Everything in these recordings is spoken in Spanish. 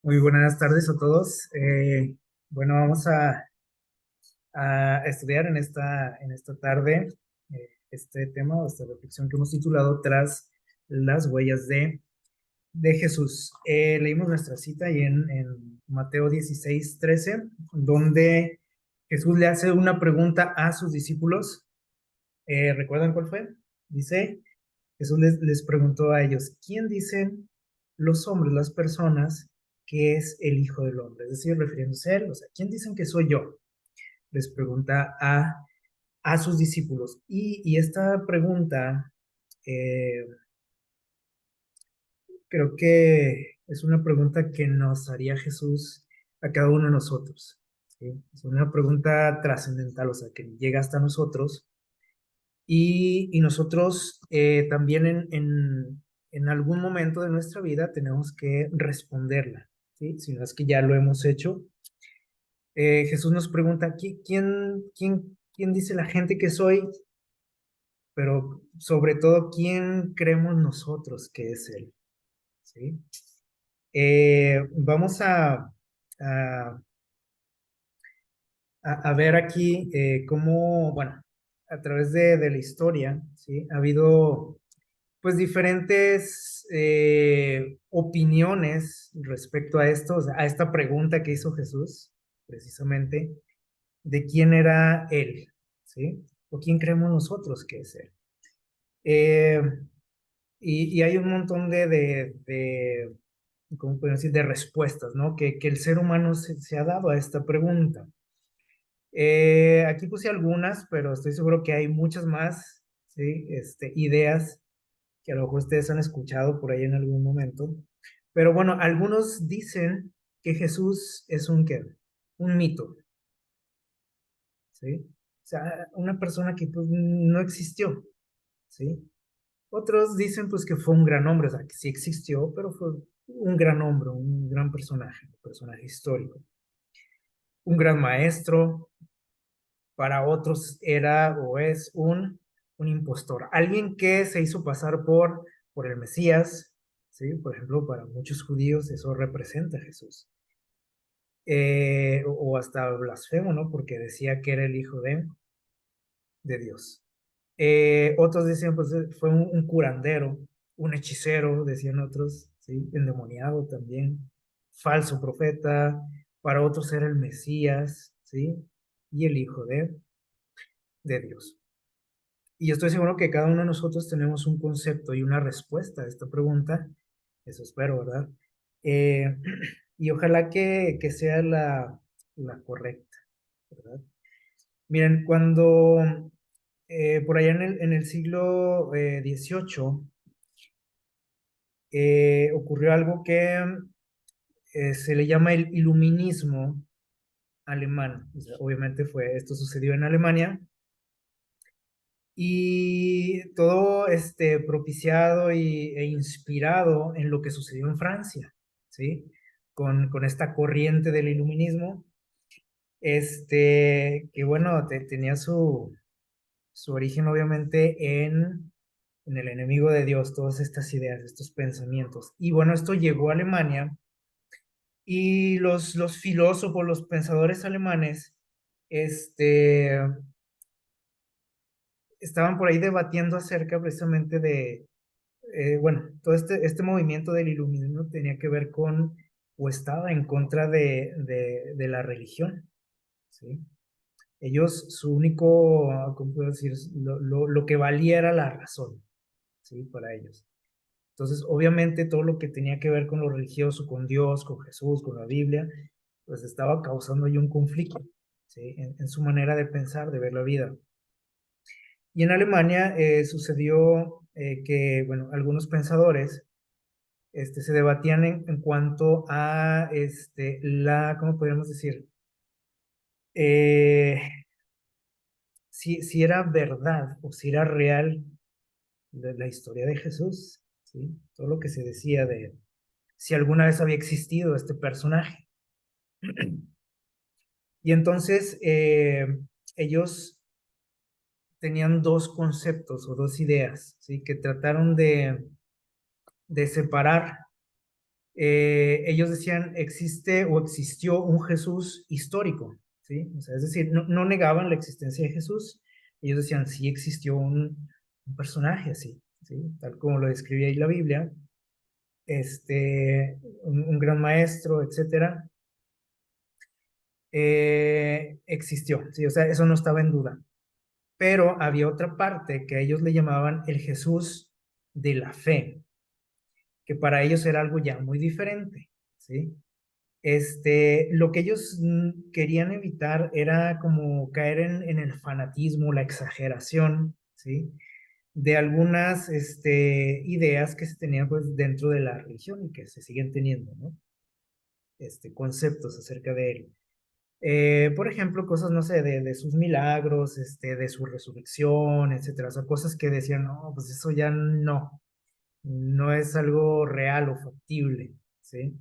Muy buenas tardes a todos. Bueno, vamos a estudiar en esta tarde este tema o esta reflexión que hemos titulado Tras las huellas de Jesús. Leímos nuestra cita ahí en Mateo 16:13, donde Jesús le hace una pregunta a sus discípulos. ¿Recuerdan cuál fue? Dice, Jesús les preguntó a ellos, ¿quién dicen los hombres, las personas, que es el Hijo del Hombre? Es decir, refiriéndose a él, o sea, ¿quién dicen que soy yo? Les pregunta a sus discípulos. Y esta pregunta eh, creo que es una pregunta que nos haría Jesús a cada uno de nosotros. ¿Sí? Es una pregunta trascendental, o sea, que llega hasta nosotros. Y nosotros también en algún momento de nuestra vida tenemos que responderla, ¿sí? Si no es que ya lo hemos hecho. Jesús nos pregunta, ¿quién dice la gente que soy? Pero sobre todo, ¿quién creemos nosotros que es Él? ¿Sí? Vamos a, a ver aquí cómo, bueno, a través de la historia, ¿sí? Ha habido pues diferentes opiniones respecto a esto, o sea, a esta pregunta que hizo Jesús, precisamente, de quién era Él, ¿sí? O quién creemos nosotros que es Él. Eh, y hay un montón ¿cómo podemos decir?, de respuestas, ¿no? Que el ser humano se ha dado a esta pregunta. Aquí puse algunas, pero estoy seguro que hay muchas más, ¿sí? Ideas que a lo mejor ustedes han escuchado por ahí en algún momento. Pero bueno, algunos dicen que Jesús es ¿qué? Un mito, ¿sí? O sea, una persona que pues no existió, ¿sí? Otros dicen pues que fue un gran hombre, o sea, que sí existió, pero fue un gran hombre, un gran personaje, un personaje histórico. Un gran maestro, para otros era o es un impostor, alguien que se hizo pasar por el Mesías, ¿sí? Por ejemplo, para muchos judíos eso representa a Jesús. O hasta blasfemo, ¿no? Porque decía que era el hijo de Dios. Otros decían, pues fue un curandero, un hechicero, decían otros, ¿sí? Endemoniado también, falso profeta, para otros era el Mesías, ¿sí? Y el hijo de Dios. Y yo estoy seguro que cada uno de nosotros tenemos un concepto y una respuesta a esta pregunta. Eso espero, ¿verdad? Eh, y ojalá que sea la correcta, ¿verdad? Miren, cuando por allá en el siglo XVIII ocurrió algo que se le llama el iluminismo alemán. O sea, obviamente esto sucedió en Alemania. Y todo propiciado e inspirado en lo que sucedió en Francia, ¿sí? Con esta corriente del iluminismo, que bueno, tenía su origen obviamente en el enemigo de Dios, todas estas ideas, estos pensamientos. Y bueno, esto llegó a Alemania y los filósofos, los pensadores alemanes, este, estaban por ahí debatiendo acerca precisamente bueno, todo este movimiento del iluminismo tenía que ver con, o estaba en contra de la religión, ¿sí? Ellos, su único, ¿cómo puedo decir? Lo que valía era la razón, ¿sí? Para ellos. Entonces, obviamente, todo lo que tenía que ver con lo religioso, con Dios, con Jesús, con la Biblia, pues estaba causando ahí un conflicto, ¿sí? En su manera de pensar, de ver la vida. Y en Alemania sucedió que, bueno, algunos pensadores se debatían en cuanto a ¿cómo podríamos decir? Eh, si era verdad o si era real la historia de Jesús, ¿sí? Todo lo que se decía de si alguna vez había existido este personaje. Y entonces ellos tenían dos conceptos o dos ideas, ¿sí? Que trataron de separar ellos decían, existe o existió un Jesús histórico, ¿sí? O sea, es decir, no negaban la existencia de Jesús, ellos decían, sí existió un personaje así, ¿sí? Tal como lo describía ahí la Biblia, un gran maestro, etcétera, existió, ¿sí? O sea, eso no estaba en duda. Pero había otra parte que ellos le llamaban el Jesús de la fe, que para ellos era algo ya muy diferente, ¿sí? Lo que ellos querían evitar era como caer en el fanatismo, la exageración, ¿sí? De algunas ideas que se tenían pues dentro de la religión y que se siguen teniendo, ¿no? Conceptos acerca de él. Por ejemplo, cosas, no sé, de sus milagros, de su resurrección, etcétera. O sea, cosas que decían, no, pues eso ya no es algo real o factible, ¿sí?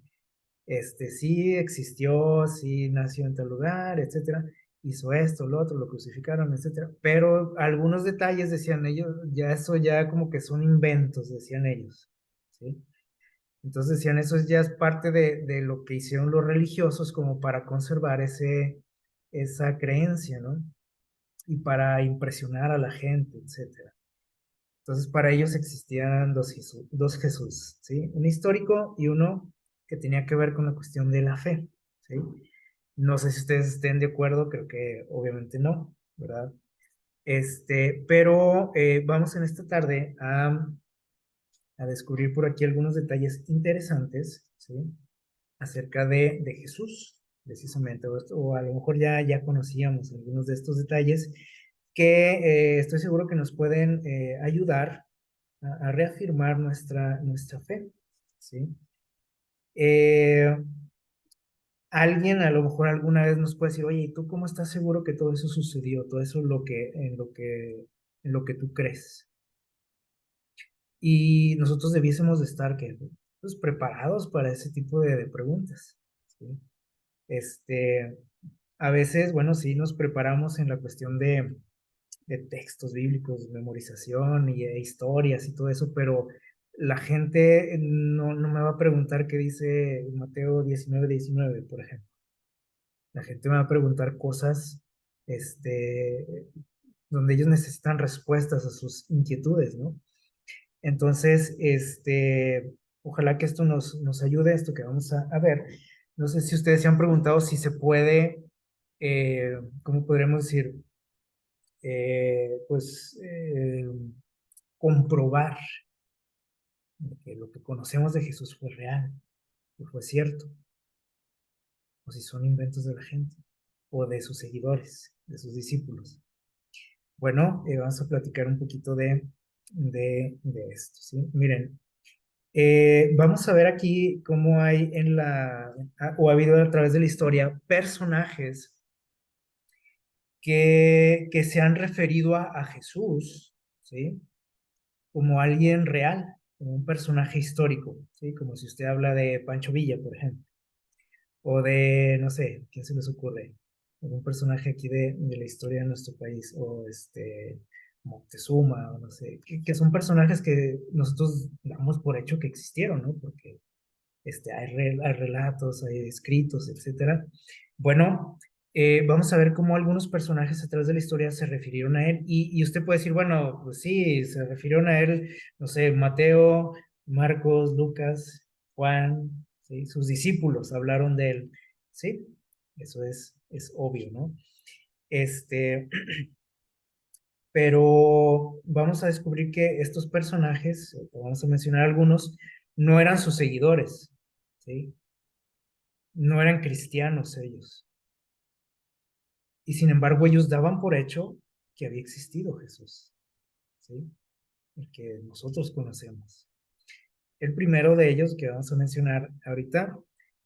Sí existió, sí nació en tal lugar, etcétera, hizo esto, lo otro, lo crucificaron, etcétera, pero algunos detalles decían ellos, ya eso ya como que son inventos, decían ellos, ¿sí? Entonces decían, eso ya es parte de lo que hicieron los religiosos como para conservar esa creencia, ¿no? Y para impresionar a la gente, etcétera. Entonces, para ellos existían dos Jesús, ¿sí? Un histórico y uno que tenía que ver con la cuestión de la fe, ¿sí? No sé si ustedes estén de acuerdo, creo que obviamente no, ¿verdad? Pero vamos en esta tarde a descubrir por aquí algunos detalles interesantes, ¿sí? Acerca de Jesús, precisamente, o a lo mejor ya conocíamos algunos de estos detalles que estoy seguro que nos pueden ayudar a reafirmar nuestra fe, ¿sí? Eh, Alguien a lo mejor alguna vez nos puede decir, oye, ¿y tú cómo estás seguro que todo eso sucedió? Todo eso es en lo que tú crees. Y nosotros debiésemos de estar pues, preparados para ese tipo de preguntas, ¿sí? Este, a veces, bueno, sí nos preparamos en la cuestión de textos bíblicos, memorización y historias y todo eso, pero la gente no me va a preguntar qué dice Mateo 19:19, por ejemplo. La gente me va a preguntar cosas, donde ellos necesitan respuestas a sus inquietudes, ¿no? Entonces, ojalá que esto nos ayude, esto que vamos a ver. No sé si ustedes se han preguntado si se puede, ¿cómo podremos decir? Pues comprobar que lo que conocemos de Jesús fue real, que fue cierto, o si son inventos de la gente, o de sus seguidores, de sus discípulos. Bueno, vamos a platicar un poquito de esto, ¿sí? Miren, vamos a ver aquí cómo hay o ha habido a través de la historia, personajes que se han referido a Jesús, ¿sí? Como alguien real, como un personaje histórico, ¿sí? Como si usted habla de Pancho Villa, por ejemplo, o de, no sé, ¿quién se les ocurre? Algún personaje aquí de la historia de nuestro país, o Moctezuma, o no sé, que son personajes que nosotros damos por hecho que existieron, ¿no? Porque hay relatos, hay escritos, etcétera. Bueno, vamos a ver cómo algunos personajes a través de la historia se refirieron a él. Y usted puede decir, bueno, pues sí, se refirieron a él, no sé, Mateo, Marcos, Lucas, Juan, ¿sí? Sus discípulos hablaron de él. Sí, eso es obvio, ¿no? Este, pero vamos a descubrir que estos personajes, vamos a mencionar algunos, no eran sus seguidores, ¿sí? No eran cristianos ellos. Y sin embargo ellos daban por hecho que había existido Jesús, ¿sí? El que nosotros conocemos. El primero de ellos que vamos a mencionar ahorita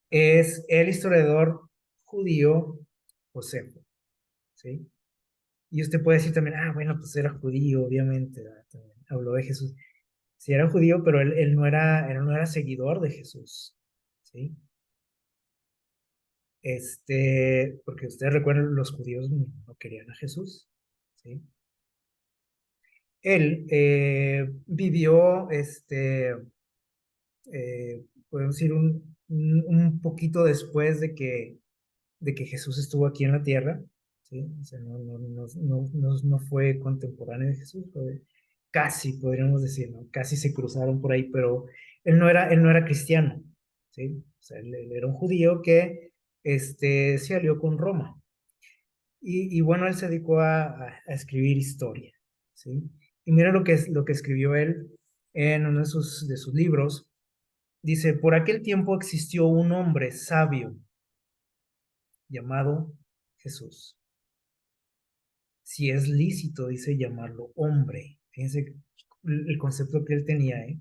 es el historiador judío Josefo, ¿sí? Y usted puede decir también, bueno, pues era judío, obviamente, ¿verdad? También habló de Jesús. Sí, era judío, pero él no era seguidor de Jesús, ¿sí? Porque ustedes recuerdan, los judíos no querían a Jesús, ¿sí? Él vivió podemos ir un poquito después de que Jesús estuvo aquí en la tierra, ¿sí? O sea, no fue contemporáneo de Jesús, fue casi, podríamos decir, ¿no? Casi se cruzaron por ahí, pero él no era cristiano, ¿sí? O sea, él era un judío que se alió con Roma. Y bueno, él se dedicó a escribir historia, ¿sí? Y mira lo que escribió él en uno de sus libros. Dice, por aquel tiempo existió un hombre sabio llamado Jesús. Si es lícito, dice llamarlo hombre. Fíjense el concepto que él tenía, ¿eh?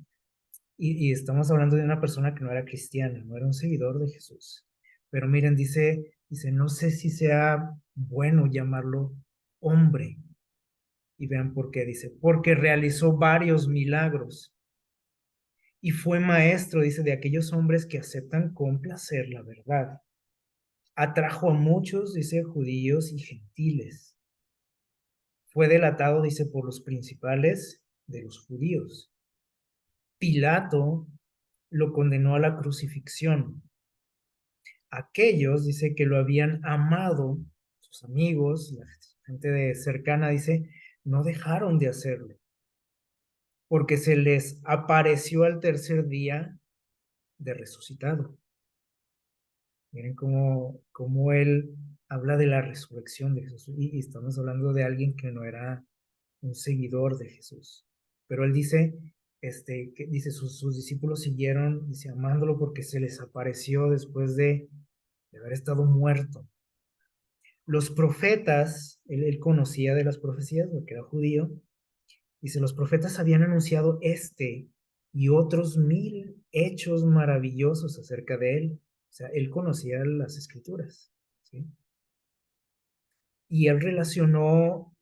Y estamos hablando de una persona que no era cristiana, no era un seguidor de Jesús. Pero miren, dice, no sé si sea bueno llamarlo hombre. Y vean por qué, dice, porque realizó varios milagros y fue maestro, dice, de aquellos hombres que aceptan con placer la verdad. Atrajo a muchos, dice, judíos y gentiles. Fue delatado, dice, por los principales de los judíos. Pilato lo condenó a la crucifixión. Aquellos, dice, que lo habían amado, sus amigos, la gente cercana, dice, no dejaron de hacerlo, porque se les apareció al tercer día de resucitado. Miren cómo él habla de la resurrección de Jesús. Y estamos hablando de alguien que no era un seguidor de Jesús. Pero él dice, que dice, sus discípulos siguieron, dice, amándolo porque se les apareció después de haber estado muerto. Los profetas, él conocía de las profecías, porque era judío, dice, los profetas habían anunciado y otros 1000 hechos maravillosos acerca de él. O sea, él conocía las escrituras, ¿sí? Y él relacionó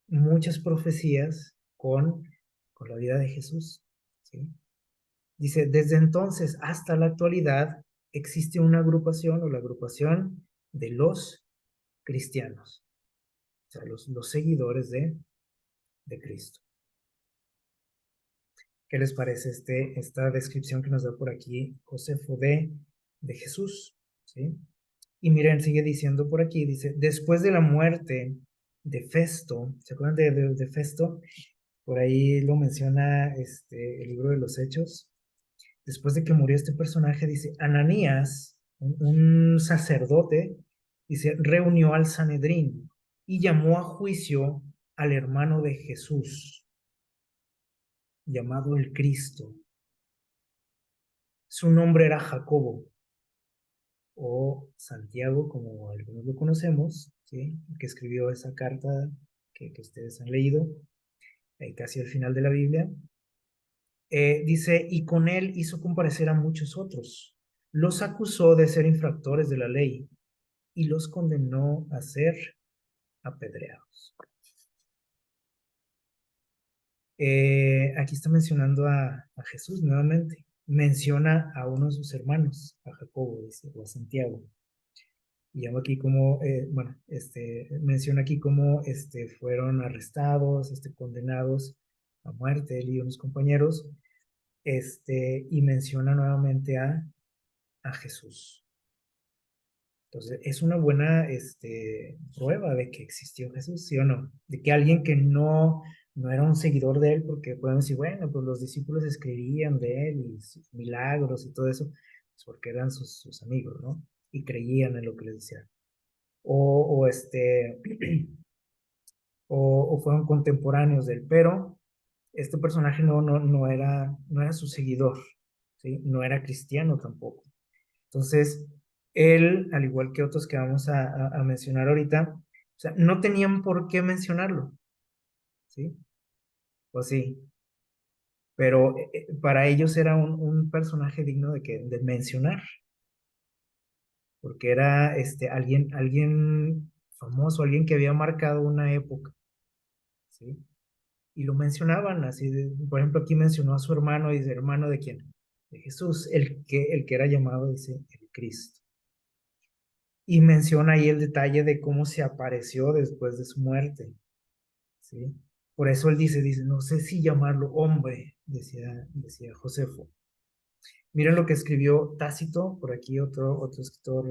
muchas profecías con la vida de Jesús, ¿sí? Dice, desde entonces hasta la actualidad existe una agrupación o la agrupación de los cristianos, o sea, los seguidores de Cristo. ¿Qué les parece esta descripción que nos da por aquí Josefo de Jesús? ¿Sí? Y miren, sigue diciendo por aquí, dice, después de la muerte de Festo, ¿se acuerdan de Festo? Por ahí lo menciona el libro de los Hechos. Después de que murió este personaje, dice, Ananías, un sacerdote, dice, reunió al Sanedrín y llamó a juicio al hermano de Jesús, llamado el Cristo. Su nombre era Jacobo o Santiago, como algunos lo conocemos, ¿sí? Que escribió esa carta que ustedes han leído, casi al final de la Biblia. Dice, y con él hizo comparecer a muchos otros. Los acusó de ser infractores de la ley y los condenó a ser apedreados. Aquí está mencionando a Jesús nuevamente. Menciona a uno de sus hermanos, a Jacobo, dice, o a Santiago. Y llama aquí como, bueno, menciona aquí cómo fueron arrestados, condenados a muerte, él y unos compañeros, y menciona nuevamente a Jesús. Entonces, es una buena prueba de que existió Jesús, ¿sí o no? De que alguien que no era un seguidor de él, porque podemos decir, bueno, pues los discípulos escribían de él y sus milagros y todo eso, pues porque eran sus amigos, ¿no? Y creían en lo que les decía. O, o, este, o fueron contemporáneos de él, pero este personaje no era su seguidor, ¿sí? No era cristiano tampoco. Entonces, él, al igual que otros que vamos a mencionar ahorita, o sea, no tenían por qué mencionarlo, ¿sí? O sí, pero para ellos era un personaje digno de mencionar, porque era alguien famoso, alguien que había marcado una época, ¿sí? Y lo mencionaban así, por ejemplo, aquí mencionó a su hermano, y dice, ¿hermano de quién? De Jesús, el que era llamado, dice, el Cristo. Y menciona ahí el detalle de cómo se apareció después de su muerte, ¿sí? Por eso él dice, no sé si llamarlo hombre, decía Josefo. Miren lo que escribió Tácito, por aquí otro escritor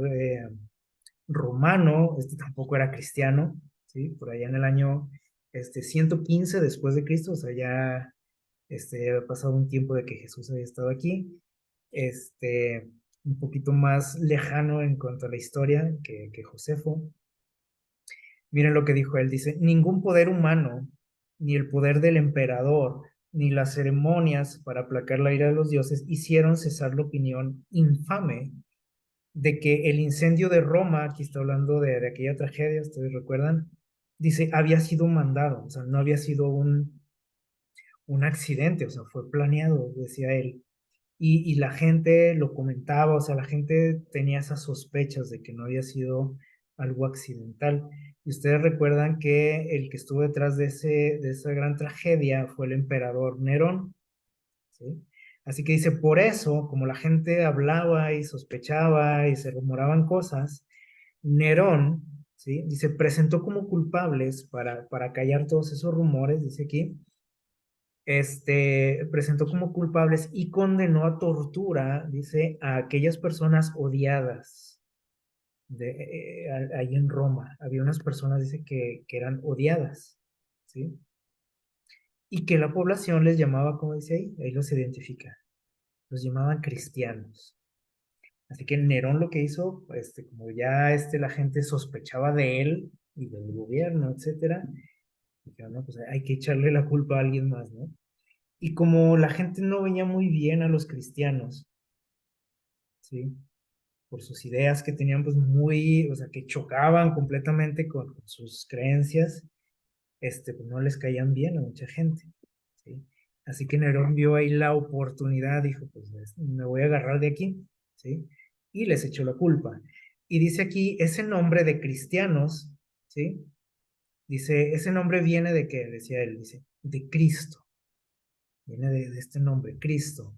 romano, este tampoco era cristiano, ¿sí? Por allá en el año 115 después de Cristo, o sea, ya ha pasado un tiempo de que Jesús había estado aquí, este, un poquito más lejano en cuanto a la historia que Josefo. Miren lo que dijo él, dice, ningún poder humano, ni el poder del emperador, ni las ceremonias para aplacar la ira de los dioses hicieron cesar la opinión infame de que el incendio de Roma, aquí está hablando de aquella tragedia, ustedes recuerdan, dice, había sido mandado, o sea, no había sido un accidente, o sea, fue planeado, decía él. Y la gente lo comentaba, o sea, la gente tenía esas sospechas de que no había sido algo accidental. Y ustedes recuerdan que el que estuvo detrás de esa gran tragedia fue el emperador Nerón, ¿sí? Así que dice, por eso, como la gente hablaba y sospechaba y se rumoraban cosas, Nerón, ¿sí? Dice, presentó como culpables para callar todos esos rumores, dice aquí, presentó como culpables y condenó a tortura, dice, a aquellas personas odiadas ahí en Roma. Había unas personas, dice, que eran odiadas, ¿sí? Y que la población les llamaba, como dice ahí los identifica, los llamaban cristianos. Así que Nerón lo que hizo, como ya la gente sospechaba de él y del gobierno, etcétera, dijeron, no, pues hay que echarle la culpa a alguien más, ¿no? Y como la gente no veía muy bien a los cristianos, ¿sí? Por sus ideas que tenían, pues muy, o sea, que chocaban completamente con sus creencias, pues no les caían bien a mucha gente, ¿sí? Así que Nerón vio ahí la oportunidad, dijo, pues me voy a agarrar de aquí, ¿sí? Y les echó la culpa. Y dice aquí, ese nombre de cristianos, ¿sí? Dice, ese nombre viene de qué, decía él, dice, de Cristo, viene de este nombre, Cristo,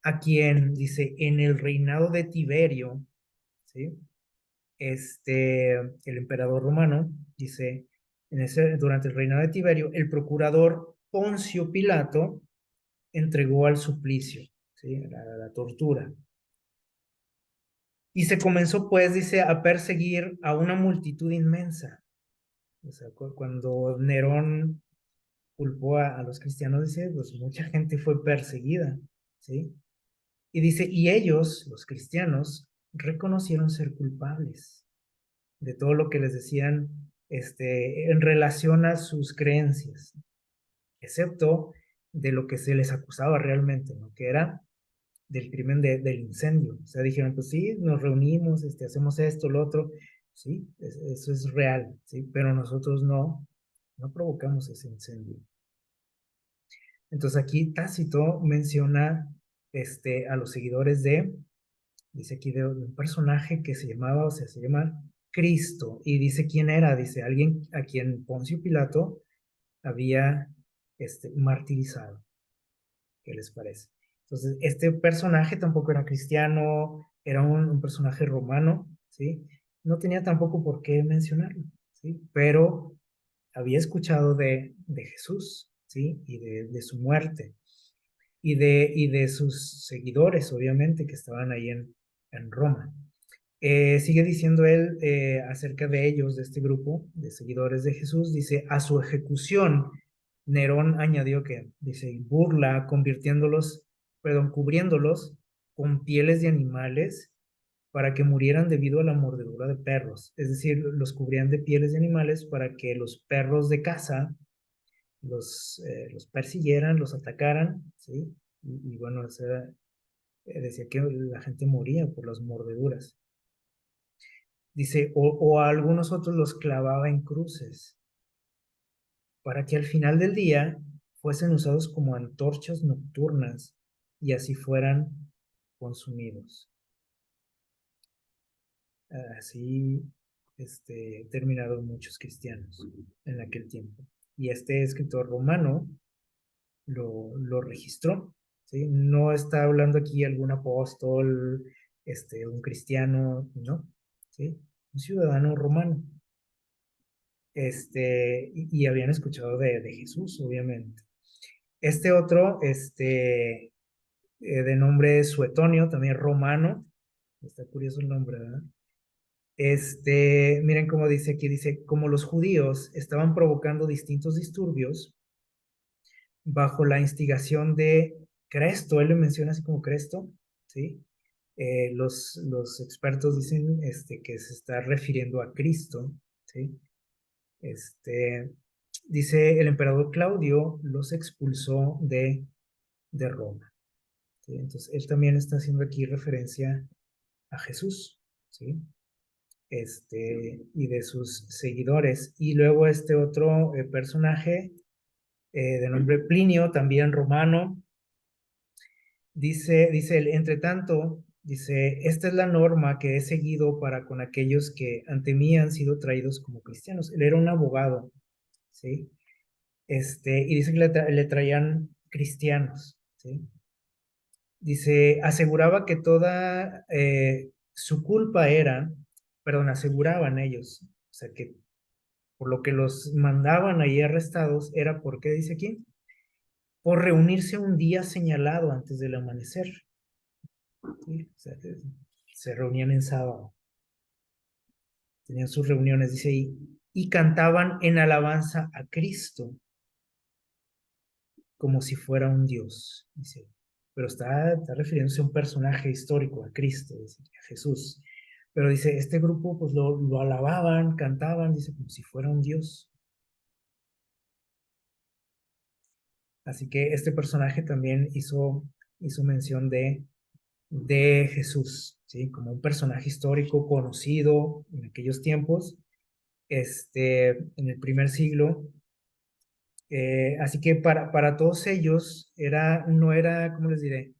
a quien, dice, en el reinado de Tiberio, ¿sí? El emperador romano, dice, durante el reinado de Tiberio, el procurador Poncio Pilato entregó al suplicio, ¿sí? La tortura. Y se comenzó, pues, dice, a perseguir a una multitud inmensa. O sea, cuando Nerón culpó a los cristianos, dice, pues mucha gente fue perseguida, ¿sí? Y dice, y ellos, los cristianos, reconocieron ser culpables de todo lo que les decían en relación a sus creencias, excepto de lo que se les acusaba realmente, ¿no? Que era del crimen del incendio. O sea, dijeron, pues sí, nos reunimos, hacemos esto, lo otro, sí, eso es real, sí, pero nosotros no provocamos ese incendio. Entonces aquí Tácito menciona a los seguidores dice aquí de un personaje que se llamaba, o sea, se llama Cristo, y dice quién era, dice alguien a quien Poncio Pilato había martirizado. ¿Qué les parece? Entonces, este personaje tampoco era cristiano, era un personaje romano, ¿sí? No tenía tampoco por qué mencionarlo, ¿sí? Pero había escuchado de Jesús, ¿sí? Y de su muerte, y de sus seguidores, obviamente, que estaban ahí en Roma. Sigue diciendo él acerca de ellos, de este grupo de seguidores de Jesús, dice, a su ejecución, Nerón añadió que, dice, burla, cubriéndolos con pieles de animales para que murieran debido a la mordedura de perros. Es decir, los cubrían de pieles de animales para que los perros de caza los persiguieran, los atacaran, ¿sí? Y bueno, decía que la gente moría por las mordeduras. Dice, o a algunos otros los clavaba en cruces, para que al final del día fuesen usados como antorchas nocturnas y así fueran consumidos. Así terminaron muchos cristianos en aquel tiempo. Y este escritor romano lo registró, ¿sí? No está hablando aquí algún apóstol, un cristiano, no, ¿sí? Un ciudadano romano. Y habían escuchado de Jesús, obviamente. Este otro, de nombre Suetonio, también romano. Está curioso el nombre, ¿verdad? Miren cómo dice aquí, dice, como los judíos estaban provocando distintos disturbios bajo la instigación de Cresto, él lo menciona así como Cresto, ¿sí? Los expertos dicen que se está refiriendo a Cristo, ¿sí? Este, dice, el emperador Claudio los expulsó de Roma, ¿sí? Entonces, él también está haciendo aquí referencia a Jesús, ¿sí? Y de sus seguidores. Y luego este otro personaje de nombre Plinio, también romano, dice él, entre tanto, dice, esta es la norma que he seguido para con aquellos que ante mí han sido traídos como cristianos. Él era un abogado, ¿sí? Y dice que le traían cristianos, ¿sí? Dice, aseguraba que toda su culpa era, perdón, aseguraban ellos, o sea, que por lo que los mandaban ahí arrestados era, ¿por qué dice aquí? Por reunirse un día señalado antes del amanecer, ¿sí? O sea, que se reunían en sábado, tenían sus reuniones, dice ahí, y cantaban en alabanza a Cristo, como si fuera un Dios, dice. Pero está refiriéndose a un personaje histórico, a Cristo, dice, a Jesús. Pero dice, este grupo pues lo alababan, cantaban, dice, como si fuera un Dios. Así que este personaje también hizo mención de Jesús, ¿sí? Como un personaje histórico conocido en aquellos tiempos, en el primer siglo. Así que para todos ellos no era, ¿cómo les diré?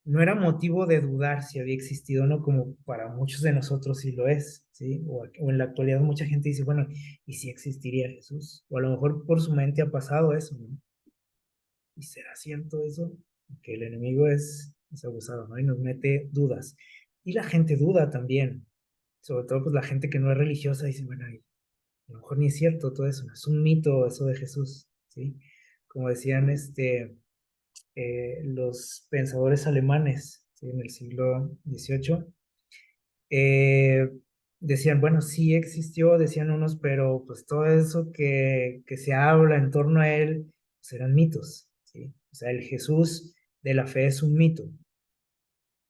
No era motivo de dudar si había existido o no, como para muchos de nosotros sí lo es, ¿sí? O en la actualidad mucha gente dice, bueno, ¿y si existiría Jesús? O a lo mejor por su mente ha pasado eso, ¿no? ¿Y será cierto eso? Que el enemigo es abusado, ¿no? Y nos mete dudas. Y la gente duda también, sobre todo pues la gente que no es religiosa dice, bueno, a lo mejor ni es cierto todo eso, es un mito eso de Jesús, ¿sí? Como decían los pensadores alemanes, ¿sí? En el siglo XVIII, eh, decían, bueno, sí existió, decían unos, pero pues todo eso que se habla en torno a él, pues eran mitos, ¿sí? O sea, el Jesús de la fe es un mito.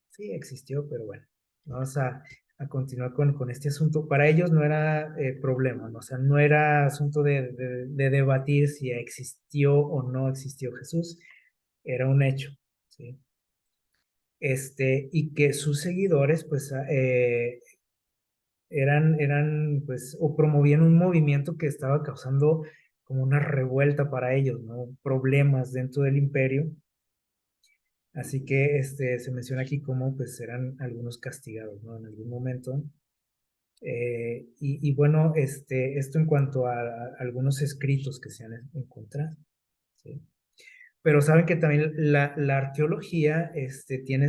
Sí, existió, pero bueno, vamos a continuar con este asunto. Para ellos no era problema, ¿no? O sea, no era asunto de debatir si existió o no existió Jesús, era un hecho, ¿sí? Y que sus seguidores, pues, pues, o promovían un movimiento que estaba causando como una revuelta para ellos, ¿no? Problemas dentro del imperio. Así que se menciona aquí cómo pues eran algunos castigados, ¿no? En algún momento. Y bueno, esto en cuanto a algunos escritos que se han encontrado, ¿sí? Pero saben que también la arqueología tiene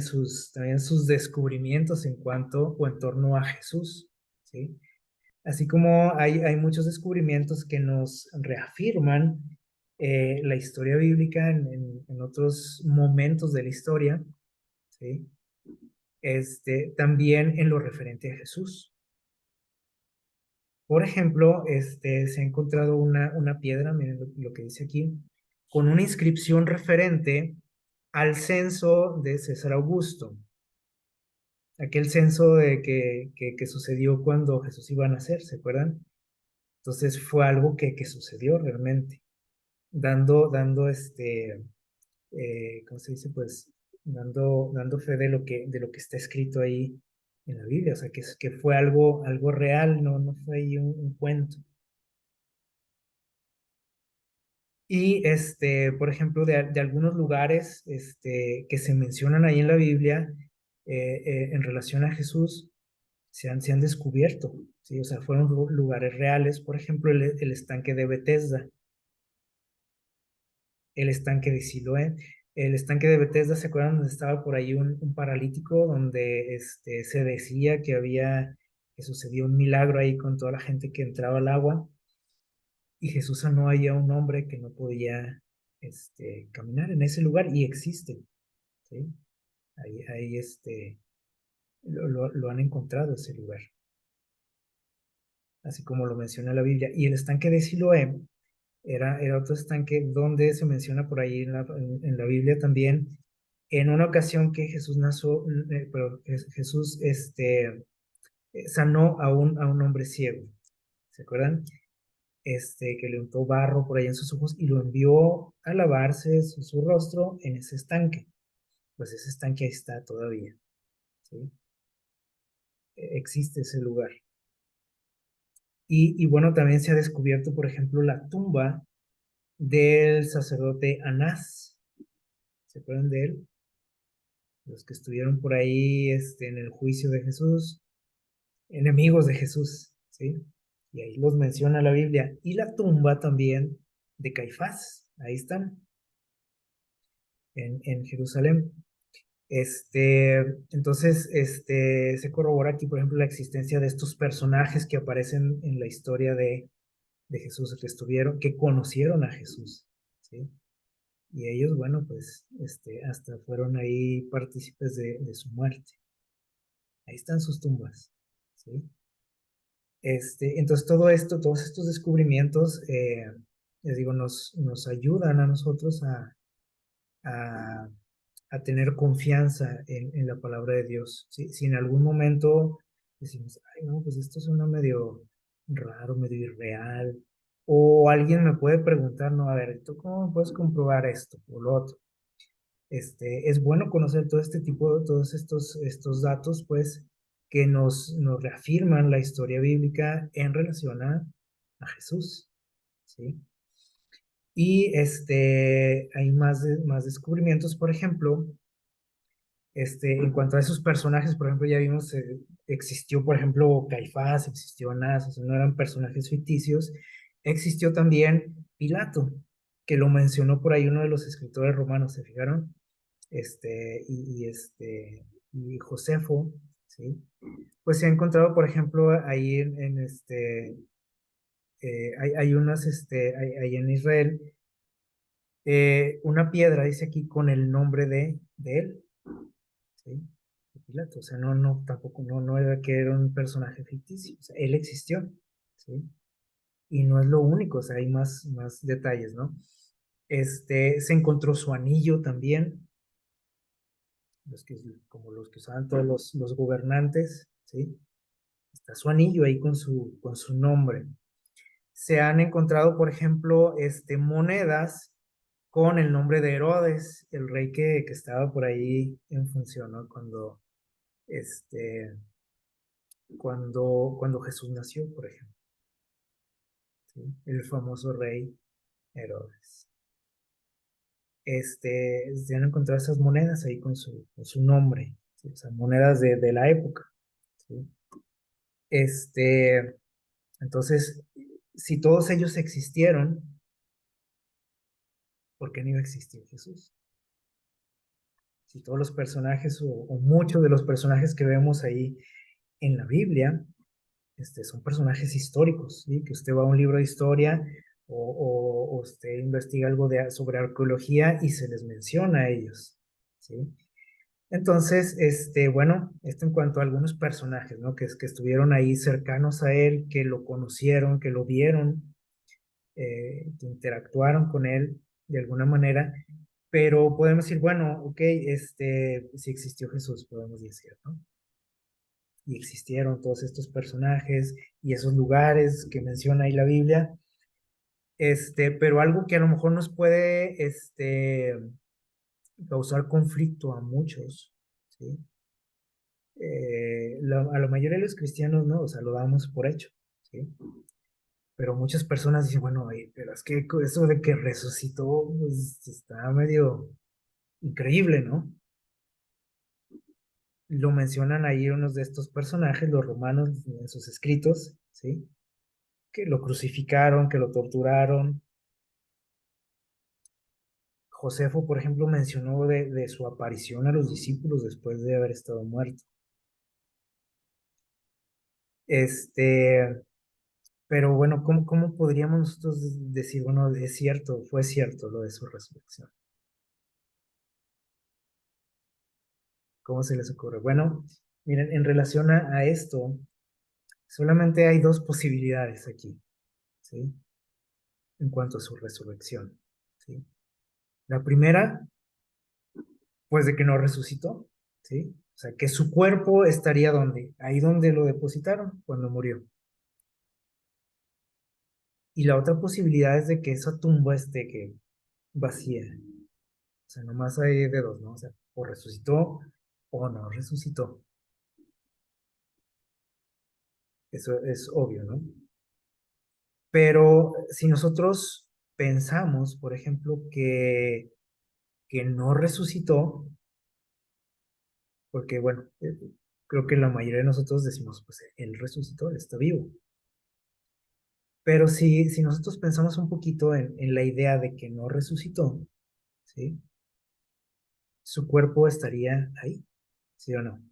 también sus descubrimientos en cuanto o en torno a Jesús, ¿sí? Así como hay muchos descubrimientos que nos reafirman la historia bíblica en otros momentos de la historia, ¿sí? También en lo referente a Jesús. Por ejemplo, se ha encontrado una piedra, miren lo que dice aquí, con una inscripción referente al censo de César Augusto, aquel censo que sucedió cuando Jesús iba a nacer, ¿se acuerdan? Entonces fue algo que sucedió realmente, dando ¿cómo se dice? Pues dando fe de lo que está escrito ahí en la Biblia, o sea, que fue algo real, no fue ahí un cuento. Y por ejemplo, de algunos lugares que se mencionan ahí en la Biblia en relación a Jesús, se han descubierto, ¿sí? O sea, fueron lugares reales, por ejemplo, el estanque de Bethesda, el estanque de Siloé. El estanque de Bethesda, ¿se acuerdan donde estaba por ahí un paralítico donde se decía que sucedió un milagro ahí con toda la gente que entraba al agua y Jesús sanó ahí a un hombre que no podía caminar en ese lugar y existe, ¿sí? Ahí lo han encontrado ese lugar, así como lo menciona la Biblia. Y el estanque de Siloé era otro estanque donde se menciona por ahí en la Biblia también, en una ocasión que Jesús nació, pero Jesús sanó a un hombre ciego, ¿se acuerdan? Que le untó barro por ahí en sus ojos y lo envió a lavarse su rostro en ese estanque. Pues ese estanque ahí está todavía, ¿sí? Existe ese lugar. Y bueno, también se ha descubierto, por ejemplo, la tumba del sacerdote Anás. ¿Se acuerdan de él? Los que estuvieron por ahí en el juicio de Jesús, enemigos de Jesús, ¿sí? Y ahí los menciona la Biblia. Y la tumba también de Caifás, ahí están, en Jerusalén. Entonces, se corrobora aquí, por ejemplo, la existencia de estos personajes que aparecen en la historia de Jesús, que estuvieron, que conocieron a Jesús, ¿sí? Y ellos, bueno, pues, hasta fueron ahí partícipes de su muerte. Ahí están sus tumbas, ¿sí? Entonces, todo esto, todos estos descubrimientos, les digo, nos ayudan a nosotros a, a tener confianza en la palabra de Dios. ¿Sí? Si en algún momento decimos, ay, no, pues esto suena medio raro, medio irreal, o alguien me puede preguntar, no, a ver, ¿tú cómo puedes comprobar esto o lo otro? Es bueno conocer todo este tipo, todos estos datos, pues, que nos reafirman la historia bíblica en relación a Jesús, ¿sí? Y hay más descubrimientos, por ejemplo, en cuanto a esos personajes, por ejemplo, ya vimos, existió, por ejemplo, Caifás, existió Anás, o sea, no eran personajes ficticios. Existió también Pilato, que lo mencionó por ahí uno de los escritores romanos, ¿se fijaron? Este, y, y, este, y Josefo, ¿sí? Pues se ha encontrado, por ejemplo, ahí hay unas, hay en Israel, una piedra, dice aquí, con el nombre de él, ¿sí? De Pilato. O sea, tampoco, no era que era un personaje ficticio, o sea, él existió, ¿sí? Y no es lo único, o sea, hay más detalles, ¿no? Se encontró su anillo también, como los que usaban todos los gobernantes, ¿sí? Está su anillo ahí con su nombre. Se han encontrado, por ejemplo, monedas con el nombre de Herodes, el rey que estaba por ahí en función, ¿no? Este, cuando Jesús nació, por ejemplo, ¿sí? El famoso rey Herodes. Se han encontrado esas monedas ahí con su nombre, ¿sí? O sea, monedas de la época, ¿sí? Este, entonces, si todos ellos existieron, ¿por qué no iba a existir Jesús? Si todos los personajes o muchos de los personajes que vemos ahí en la Biblia son personajes históricos, ¿sí? Que usted va a un libro de historia o usted investiga algo sobre arqueología y se les menciona a ellos, ¿sí? Entonces, bueno, esto en cuanto a algunos personajes, ¿no? Que estuvieron ahí cercanos a él, que lo conocieron, que lo vieron, que interactuaron con él de alguna manera, pero podemos decir, bueno, ok, sí existió Jesús, podemos decir, ¿no? Y existieron todos estos personajes y esos lugares que menciona ahí la Biblia, pero algo que a lo mejor nos puede, causar conflicto a muchos, ¿sí? A la mayoría de los cristianos, ¿no? O sea, lo damos por hecho, ¿sí? Pero muchas personas dicen, bueno, pero es que eso de que resucitó, pues está medio increíble, ¿no? Lo mencionan ahí unos de estos personajes, los romanos, en sus escritos, ¿sí? Que lo crucificaron, que lo torturaron. Josefo, por ejemplo, mencionó de su aparición a los discípulos después de haber estado muerto. Este, pero bueno, ¿cómo podríamos nosotros decir, bueno, es cierto, fue cierto lo de su resurrección? ¿Cómo se les ocurre? Bueno, miren, en relación a esto, solamente hay dos posibilidades aquí, ¿sí? En cuanto a su resurrección, ¿sí? La primera, pues de que no resucitó, ¿sí? O sea, que su cuerpo estaría donde, ahí donde lo depositaron cuando murió. Y la otra posibilidad es de que esa tumba esté que vacía. O sea, nomás hay de dos, ¿no? O sea, o resucitó o no resucitó. Eso es obvio, ¿no? Pero si nosotros pensamos, por ejemplo, que no resucitó, porque bueno, creo que la mayoría de nosotros decimos, pues él resucitó, él está vivo. Pero si nosotros pensamos un poquito en la idea de que no resucitó, ¿sí? Su cuerpo estaría ahí, ¿sí o no?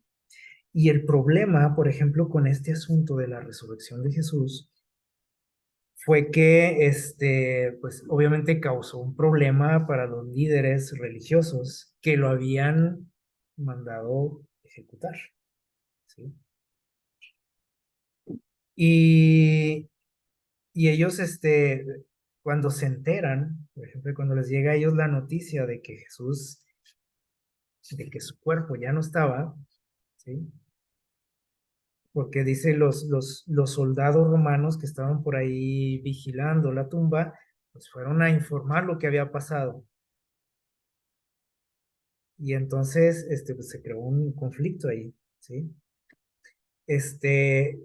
Y el problema, por ejemplo, con este asunto de la resurrección de Jesús, fue que, pues obviamente causó un problema para los líderes religiosos que lo habían mandado ejecutar, ¿sí? Y, y ellos, cuando se enteran, por ejemplo, cuando les llega a ellos la noticia de que Jesús, de que su cuerpo ya no estaba, ¿sí? Porque dice los soldados romanos que estaban por ahí vigilando la tumba, pues fueron a informar lo que había pasado. Y entonces, pues se creó un conflicto ahí, ¿sí?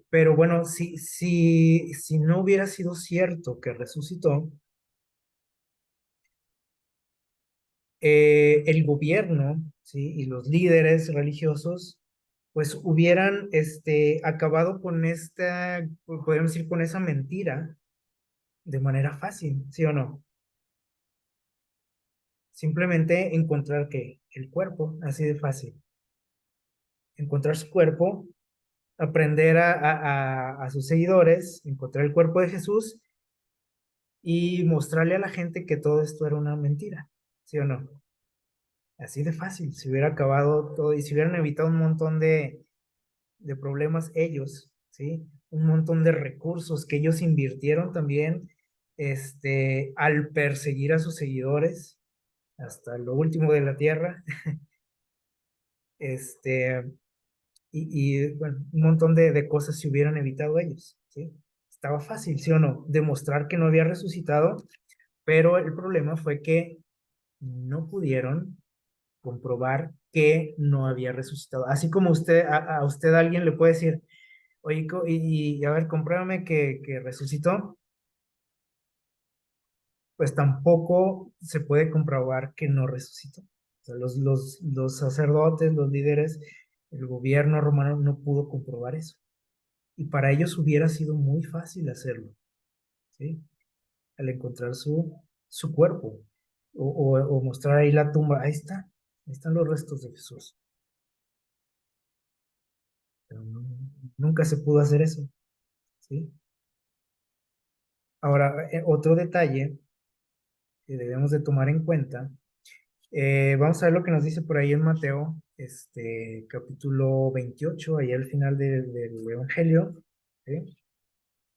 Pero bueno, si no hubiera sido cierto que resucitó, el gobierno, ¿sí? Y los líderes religiosos, pues hubieran, acabado con esta, podríamos decir, con esa mentira de manera fácil, ¿sí o no? Simplemente encontrar que el cuerpo, así de fácil, encontrar su cuerpo, aprender a sus seguidores, encontrar el cuerpo de Jesús y mostrarle a la gente que todo esto era una mentira, ¿sí o no? Así de fácil, se hubiera acabado todo y se hubieran evitado un montón de problemas ellos, ¿sí? Un montón de recursos que ellos invirtieron también, al perseguir a sus seguidores hasta lo último de la tierra, este, bueno, un montón de cosas se hubieran evitado ellos, ¿sí? Estaba fácil, ¿sí o no? Demostrar que no había resucitado, pero el problema fue que no pudieron comprobar que no había resucitado. Así como a usted alguien le puede decir, oye, y a ver, compruébame que resucitó, pues tampoco se puede comprobar que no resucitó. O sea, los sacerdotes, los líderes, el gobierno romano no pudo comprobar eso. Y para ellos hubiera sido muy fácil hacerlo, ¿sí? Al encontrar su cuerpo o mostrar ahí la tumba, ahí está, ahí están los restos de Jesús. Pero nunca se pudo hacer eso, ¿sí? Ahora, otro detalle que debemos de tomar en cuenta, vamos a ver lo que nos dice por ahí en Mateo, capítulo 28, ahí al final del Evangelio, ¿sí?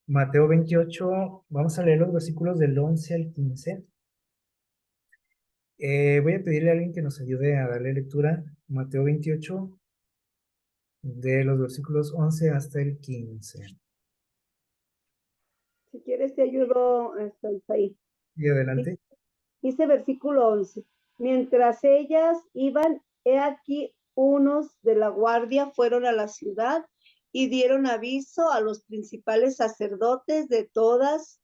Mateo 28, vamos a leer los versículos del 11 al 15. Voy a pedirle a alguien que nos ayude a darle lectura. Mateo 28, de los versículos 11 hasta el 15. Si quieres te ayudo, ahí. Y adelante. Dice versículo 11. Mientras ellas iban, he aquí unos de la guardia fueron a la ciudad y dieron aviso a los principales sacerdotes de todas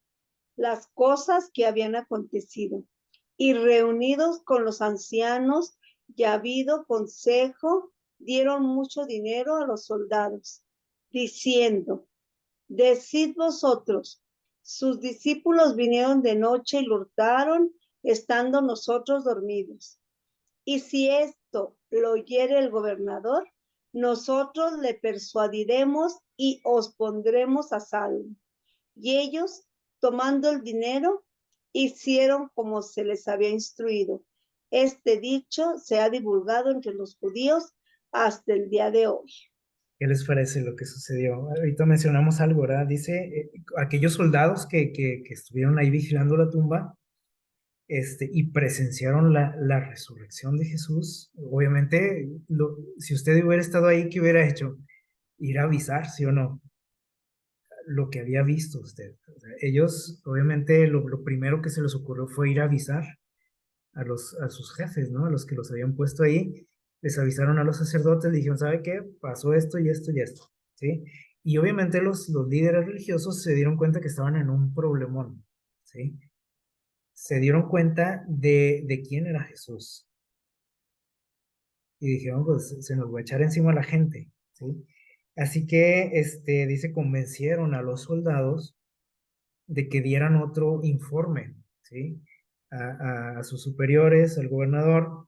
las cosas que habían acontecido. Y reunidos con los ancianos y habido consejo, dieron mucho dinero a los soldados, diciendo, decid vosotros, sus discípulos vinieron de noche y lo hurtaron, estando nosotros dormidos. Y si esto lo oyere el gobernador, nosotros le persuadiremos y os pondremos a salvo. Y ellos, tomando el dinero, hicieron como se les había instruido. Este dicho se ha divulgado entre los judíos hasta el día de hoy. ¿Qué les parece lo que sucedió? Ahorita mencionamos algo, ¿verdad? Dice, aquellos soldados que estuvieron ahí vigilando la tumba, y presenciaron la resurrección de Jesús. Obviamente, si usted hubiera estado ahí, ¿qué hubiera hecho? Ir a avisar, ¿sí o no? Lo que había visto usted. O sea, ellos, obviamente, lo primero que se les ocurrió fue ir a avisar a sus jefes, ¿no? A los que los habían puesto ahí, les avisaron a los sacerdotes, le dijeron, ¿sabe qué? Pasó esto y esto y esto, ¿sí? Y obviamente los líderes religiosos se dieron cuenta que estaban en un problemón, ¿sí? Se dieron cuenta de quién era Jesús y dijeron, pues se nos va a echar encima a la gente, ¿sí? Así que, dice, convencieron a los soldados de que dieran otro informe, ¿sí? A sus superiores, al gobernador,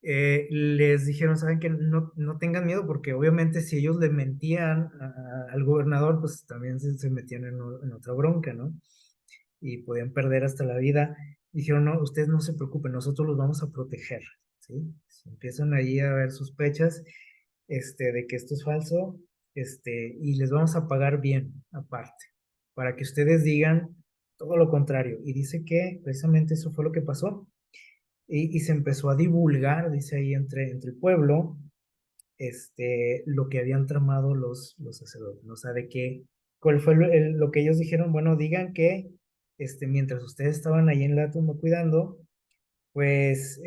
les dijeron, saben que no tengan miedo porque obviamente si ellos le mentían al gobernador, pues también se metían en otra bronca, ¿no? Y podían perder hasta la vida. Dijeron, no, ustedes no se preocupen, nosotros los vamos a proteger, ¿sí? Si empiezan ahí a haber sospechas, de que esto es falso, y les vamos a pagar bien, aparte, para que ustedes digan todo lo contrario. Y dice que precisamente eso fue lo que pasó. Y se empezó a divulgar, dice ahí, entre el pueblo, lo que habían tramado los sacerdotes, ¿no? O sea, de que, ¿cuál fue lo que ellos dijeron? Bueno, digan que, mientras ustedes estaban ahí en la tumba cuidando, pues,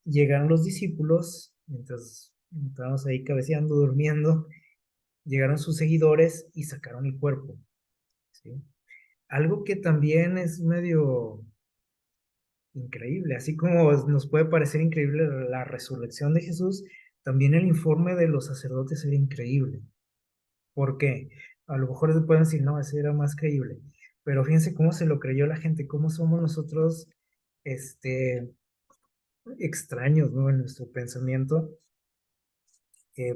llegaron los discípulos, mientras estábamos ahí cabeceando, durmiendo, llegaron sus seguidores y sacaron el cuerpo, ¿sí? Algo que también es medio increíble, así como nos puede parecer increíble la resurrección de Jesús, también el informe de los sacerdotes era increíble. ¿Por qué? A lo mejor pueden decir, no, ese era más creíble, pero fíjense cómo se lo creyó la gente, cómo somos nosotros, extraños, ¿no? En nuestro pensamiento,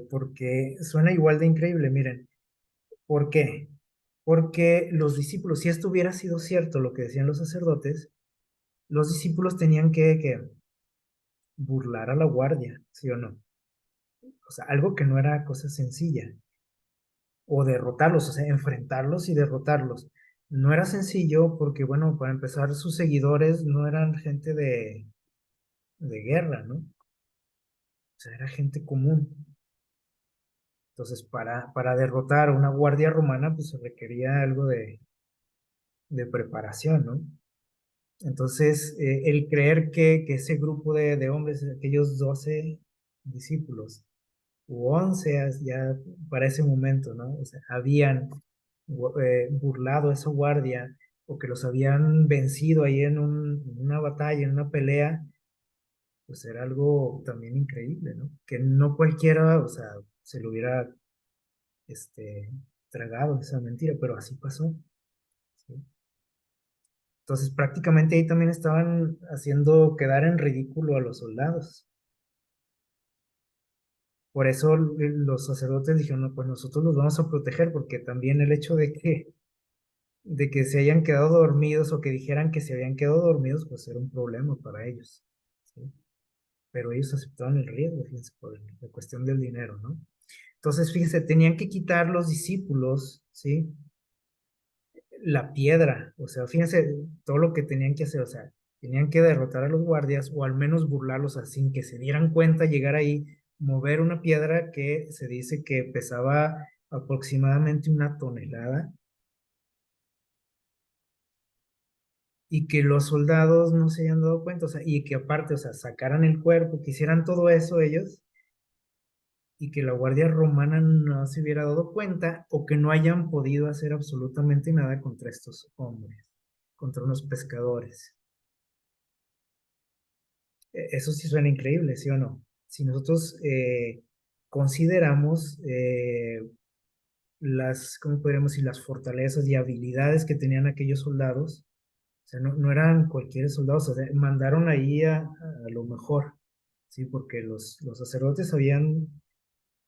porque suena igual de increíble, miren, ¿por qué? Porque los discípulos, si esto hubiera sido cierto, lo que decían los sacerdotes, los discípulos tenían que burlar a la guardia, ¿sí o no? O sea, algo que no era cosa sencilla, o derrotarlos, o sea, enfrentarlos y derrotarlos. No era sencillo porque, bueno, para empezar, sus seguidores no eran gente de guerra, ¿no? O sea, era gente común. Entonces, para derrotar a una guardia romana, pues se requería algo de preparación, ¿no? Entonces, el creer que ese grupo de hombres, aquellos 12 discípulos, u 11 ya para ese momento, ¿no? O sea, habían burlado a esa guardia o que los habían vencido ahí en una batalla, en una pelea, pues era algo también increíble, ¿no? Que no cualquiera, o sea, se lo hubiera este, tragado esa mentira, pero así pasó, ¿sí? Entonces prácticamente ahí también estaban haciendo quedar en ridículo a los soldados. Por eso los sacerdotes dijeron, no, pues nosotros los vamos a proteger, porque también el hecho de que se hayan quedado dormidos o que dijeran que se habían quedado dormidos, pues era un problema para ellos, ¿sí? Pero ellos aceptaban el riesgo, fíjense, por la cuestión del dinero, ¿no? Entonces, fíjense, tenían que quitar los discípulos, ¿sí? La piedra, o sea, fíjense todo lo que tenían que hacer, o sea, tenían que derrotar a los guardias o al menos burlarlos así, sin que se dieran cuenta, llegar ahí, mover una piedra que se dice que pesaba aproximadamente 1 tonelada y que los soldados no se hayan dado cuenta, o sea, y que aparte, o sea, sacaran el cuerpo, que hicieran todo eso ellos y que la guardia romana no se hubiera dado cuenta o que no hayan podido hacer absolutamente nada contra estos hombres, contra unos pescadores. Eso sí suena increíble, ¿sí o no? Si nosotros consideramos ¿cómo podríamos decir? Las fortalezas y habilidades que tenían aquellos soldados, o sea, no eran cualquier soldados, o sea, mandaron ahí a lo mejor, ¿sí? Porque los sacerdotes sabían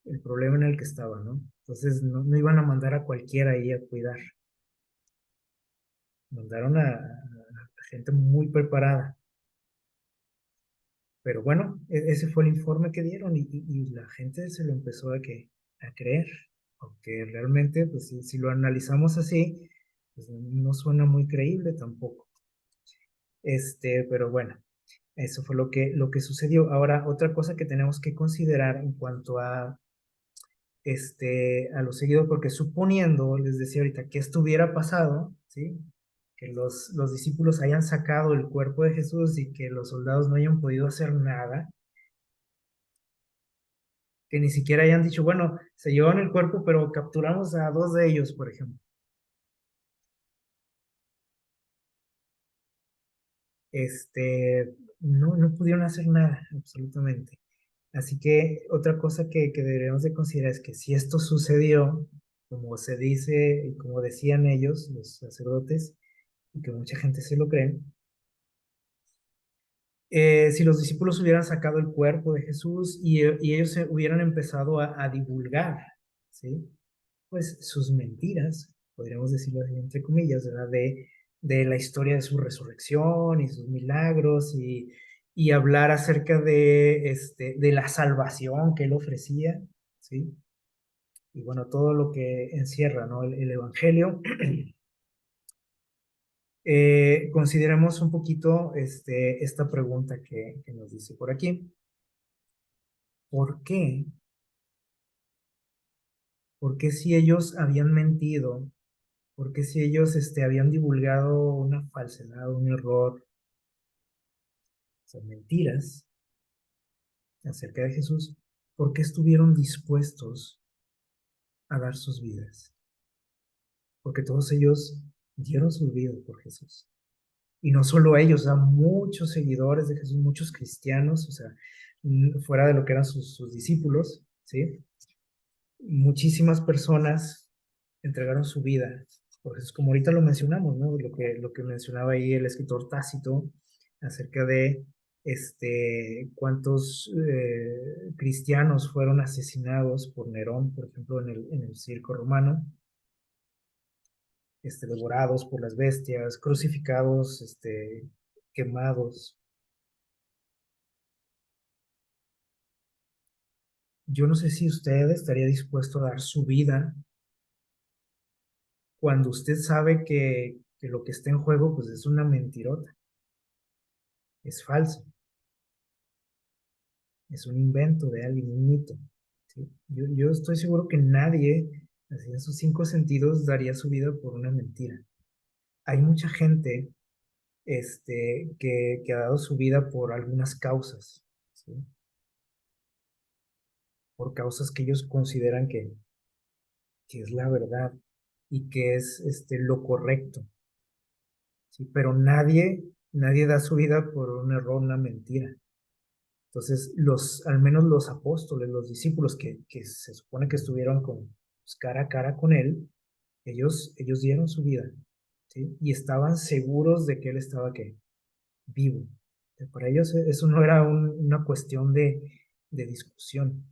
el problema en el que estaban, ¿no? Entonces no iban a mandar a cualquiera ahí a cuidar, mandaron a gente muy preparada. Pero bueno, ese fue el informe que dieron y la gente se lo empezó a creer, aunque realmente, pues si lo analizamos así, pues no suena muy creíble tampoco. Pero bueno, eso fue lo que sucedió. Ahora, otra cosa que tenemos que considerar en cuanto a los seguidores, porque suponiendo, les decía ahorita, que esto hubiera pasado, ¿sí? Que los discípulos hayan sacado el cuerpo de Jesús y que los soldados no hayan podido hacer nada, que ni siquiera hayan dicho, bueno, se llevaron el cuerpo, pero capturamos a 2 de ellos, por ejemplo. No pudieron hacer nada, absolutamente. Así que otra cosa que deberíamos de considerar es que si esto sucedió, como se dice y como decían ellos, los sacerdotes, y que mucha gente se lo cree, si los discípulos hubieran sacado el cuerpo de Jesús y ellos hubieran empezado a divulgar, ¿sí? Pues sus mentiras, podríamos decirlo así, entre comillas, ¿verdad? De la historia de su resurrección y sus milagros y hablar acerca de la salvación que él ofrecía, ¿sí? Y bueno, todo lo que encierra, ¿no? El Evangelio. Consideremos un poquito esta pregunta que nos dice por aquí. ¿Por qué? ¿Por qué si ellos habían mentido? ¿Por qué si ellos habían divulgado una falsedad, un error, o sea, mentiras acerca de Jesús? ¿Por qué estuvieron dispuestos a dar sus vidas? Porque todos ellos dieron sus vidas por Jesús. Y no solo ellos, o sea, muchos seguidores de Jesús, muchos cristianos, o sea, fuera de lo que eran sus discípulos, ¿sí? Muchísimas personas entregaron su vida por Jesús, como ahorita lo mencionamos, ¿no? Lo que mencionaba ahí el escritor Tácito acerca de cuántos cristianos fueron asesinados por Nerón, por ejemplo, en el circo romano, devorados por las bestias, crucificados, quemados. Yo no sé si usted estaría dispuesto a dar su vida cuando usted sabe que lo que está en juego pues es una mentirota, es falso, es un invento de alguien, un mito. ¿Sí? Yo estoy seguro que nadie, así en sus 5 sentidos, daría su vida por una mentira. Hay mucha gente que ha dado su vida por algunas causas, ¿sí? Por causas que ellos consideran que es la verdad y que es lo correcto. ¿Sí? Pero nadie da su vida por un error, una mentira. Entonces, al menos los apóstoles, los discípulos que se supone que estuvieron pues, cara a cara con él, ellos dieron su vida, ¿sí? Y estaban seguros de que él estaba ¿qué? Vivo. Para ellos eso no era una cuestión de discusión.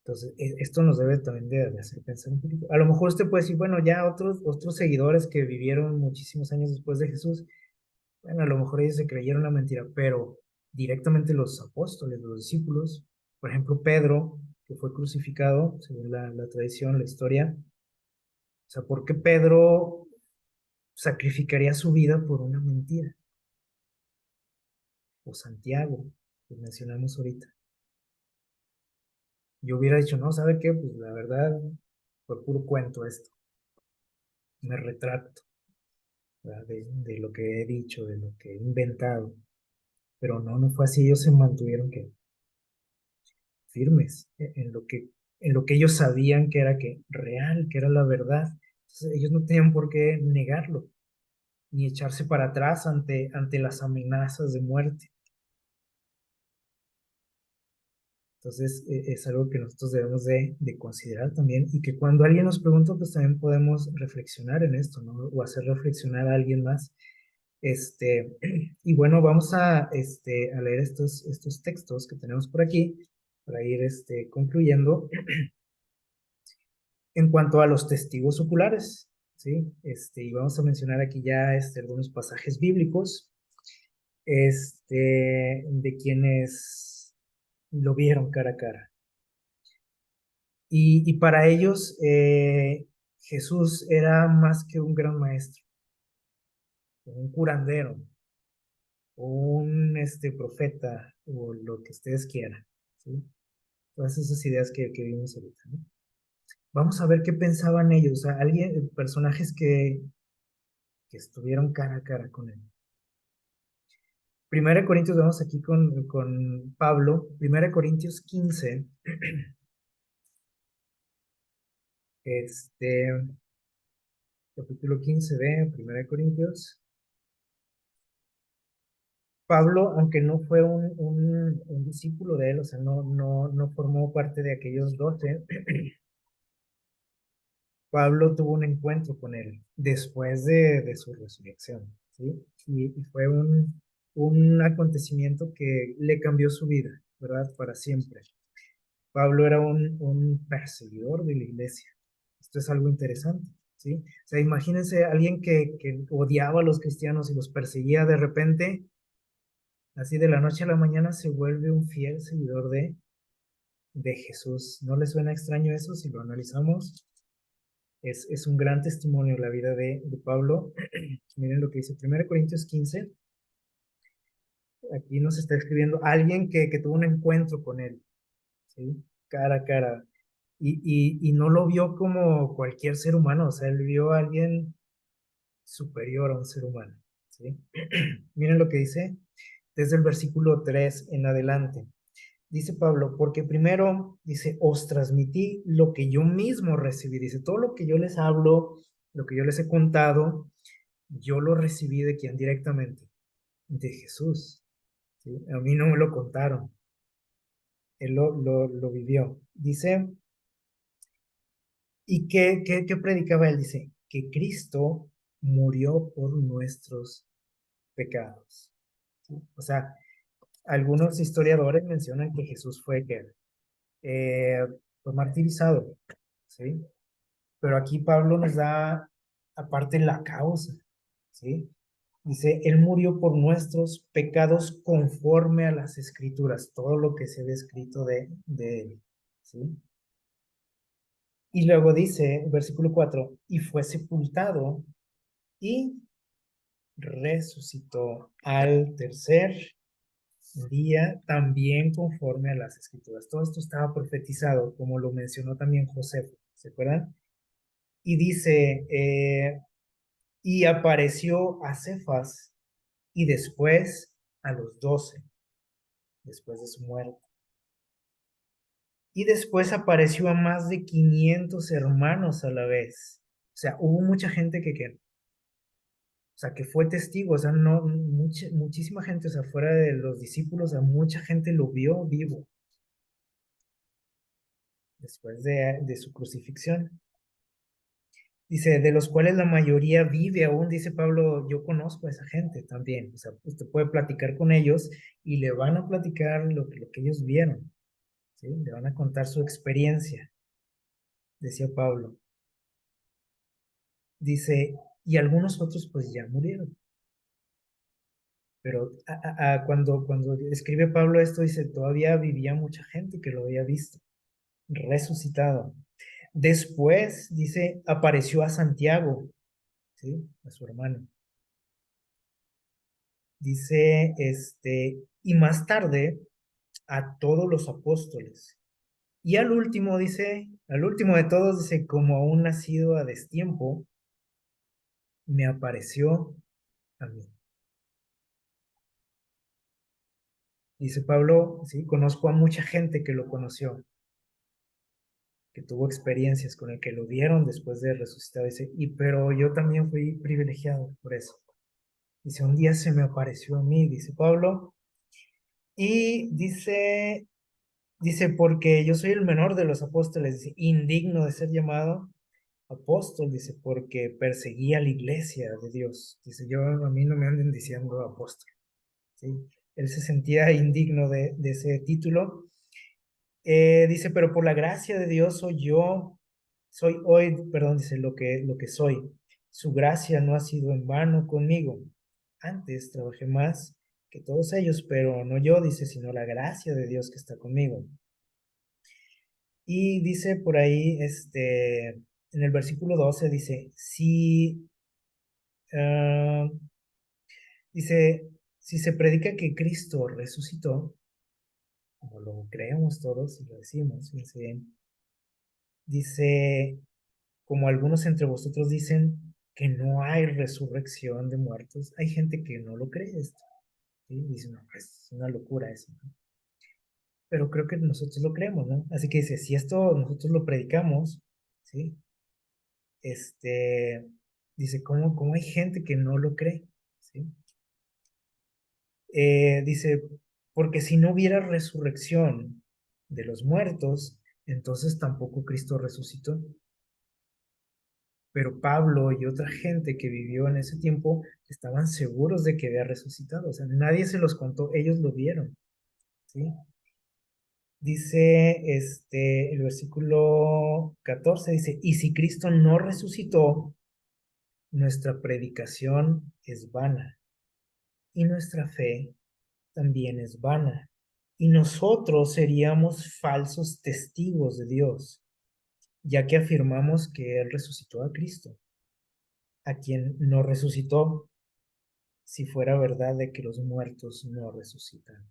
Entonces, esto nos debe también de hacer pensar un poquito. A lo mejor usted puede decir, bueno, ya otros seguidores que vivieron muchísimos años después de Jesús, bueno, a lo mejor ellos se creyeron la mentira, pero directamente los apóstoles, los discípulos, por ejemplo, Pedro, que fue crucificado, según la tradición, la historia, o sea, ¿por qué Pedro sacrificaría su vida por una mentira? O Santiago, que mencionamos ahorita. Yo hubiera dicho, no, ¿sabe qué? Pues la verdad, por puro cuento esto, me retracto, ¿verdad? De lo que he dicho, de lo que he inventado, pero no fue así, ellos se mantuvieron que firmes en lo que ellos sabían que era que real, que era la verdad. Entonces, ellos no tenían por qué negarlo, ni echarse para atrás ante las amenazas de muerte. Entonces, es algo que nosotros debemos de considerar también y que cuando alguien nos pregunta, pues también podemos reflexionar en esto, ¿no? O hacer reflexionar a alguien más. Y bueno, vamos a leer estos textos que tenemos por aquí para ir concluyendo. En cuanto a los testigos oculares, ¿sí? Y vamos a mencionar aquí ya algunos pasajes bíblicos. de quienes lo vieron cara a cara. Y para ellos, Jesús era más que un gran maestro, un curandero, un profeta, o lo que ustedes quieran, ¿sí? Todas esas ideas que vimos ahorita, ¿no? Vamos a ver qué pensaban ellos, o sea, personajes que estuvieron cara a cara con él. Primera de Corintios, vamos aquí con Pablo, Primera de Corintios 15, este, capítulo 15 de Primera de Corintios. Pablo, aunque no fue un discípulo de él, o sea, no formó parte de aquellos 12, Pablo tuvo un encuentro con él después de su resurrección, ¿sí? Y fue un acontecimiento que le cambió su vida, ¿verdad? Para siempre. Pablo era un perseguidor de la iglesia. Esto es algo interesante, ¿sí? O sea, imagínense a alguien que odiaba a los cristianos y los perseguía de repente, así de la noche a la mañana se vuelve un fiel seguidor de Jesús. ¿No les suena extraño eso si lo analizamos? Es un gran testimonio la vida de Pablo. Miren lo que dice 1 Corintios 15. Aquí nos está escribiendo alguien que tuvo un encuentro con él, ¿sí? Cara a cara. Y no lo vio como cualquier ser humano, o sea, él vio a alguien superior a un ser humano, ¿sí? Miren lo que dice desde el versículo 3 en adelante. Dice Pablo, porque primero, dice, os transmití lo que yo mismo recibí. Dice, todo lo que yo les hablo, lo que yo les he contado, yo lo recibí de quien directamente, de Jesús, ¿sí? A mí no me lo contaron, él lo vivió. Dice, ¿y qué predicaba él? Dice, que Cristo murió por nuestros pecados, ¿sí? O sea, algunos historiadores mencionan que Jesús eh, fue martirizado, ¿sí? Pero aquí Pablo nos da aparte la causa, ¿sí? Dice, Él murió por nuestros pecados conforme a las escrituras, todo lo que se ve escrito de Él, ¿sí? Y luego dice, versículo 4, y fue sepultado y resucitó al tercer día, también conforme a las escrituras. Todo esto estaba profetizado, como lo mencionó también José, ¿se acuerdan? Y dice, y apareció a Cefas y después a los 12, después de su muerte. Y después apareció a más de 500 hermanos a la vez. O sea, hubo mucha gente o sea, que fue testigo, o sea, no, muchísima gente, o sea, fuera de los discípulos, o sea, mucha gente lo vio vivo después de su crucifixión. Dice, de los cuales la mayoría vive aún, dice Pablo, yo conozco a esa gente también. O sea, usted puede platicar con ellos y le van a platicar lo que ellos vieron, ¿sí? Le van a contar su experiencia, decía Pablo. Dice, y algunos otros pues ya murieron. Pero cuando escribe Pablo esto, dice, todavía vivía mucha gente que lo había visto, resucitado. Después, dice, apareció a Santiago, ¿sí? A su hermano. Dice, y más tarde a todos los apóstoles. Y al último, dice, al último de todos, dice, como a un nacido a destiempo, me apareció a mí. Dice Pablo, sí, conozco a mucha gente que lo conoció, que tuvo experiencias con el que lo vieron después de resucitar. Dice, pero yo también fui privilegiado por eso. Dice, un día se me apareció a mí, dice Pablo, y dice, porque yo soy el menor de los apóstoles, dice, indigno de ser llamado apóstol, dice, porque perseguía la iglesia de Dios. Dice, a mí no me anden diciendo apóstol, ¿sí? Él se sentía indigno de ese título. Dice, pero por la gracia de Dios soy hoy, perdón, dice, lo que soy. Su gracia no ha sido en vano conmigo. Antes trabajé más que todos ellos, pero no yo, dice, sino la gracia de Dios que está conmigo. Y dice por ahí, en el versículo 12, dice, ah, dice, si se predica que Cristo resucitó, como lo creemos todos y lo decimos, fíjense bien, dice, como algunos entre vosotros dicen que no hay resurrección de muertos, hay gente que no lo cree esto, ¿sí? Dice, no, es una locura eso, ¿no? Pero creo que nosotros lo creemos, ¿no? Así que dice, si esto nosotros lo predicamos, ¿sí? Este, dice, ¿cómo hay gente que no lo cree? ¿Sí? Dice, porque si no hubiera resurrección de los muertos, entonces tampoco Cristo resucitó. Pero Pablo y otra gente que vivió en ese tiempo estaban seguros de que había resucitado. O sea, nadie se los contó, ellos lo vieron. ¿Sí? Dice el versículo 14, dice, y si Cristo no resucitó, nuestra predicación es vana y nuestra fe también es vana. Y nosotros seríamos falsos testigos de Dios, ya que afirmamos que Él resucitó a Cristo, a quien no resucitó, si fuera verdad de que los muertos no resucitan.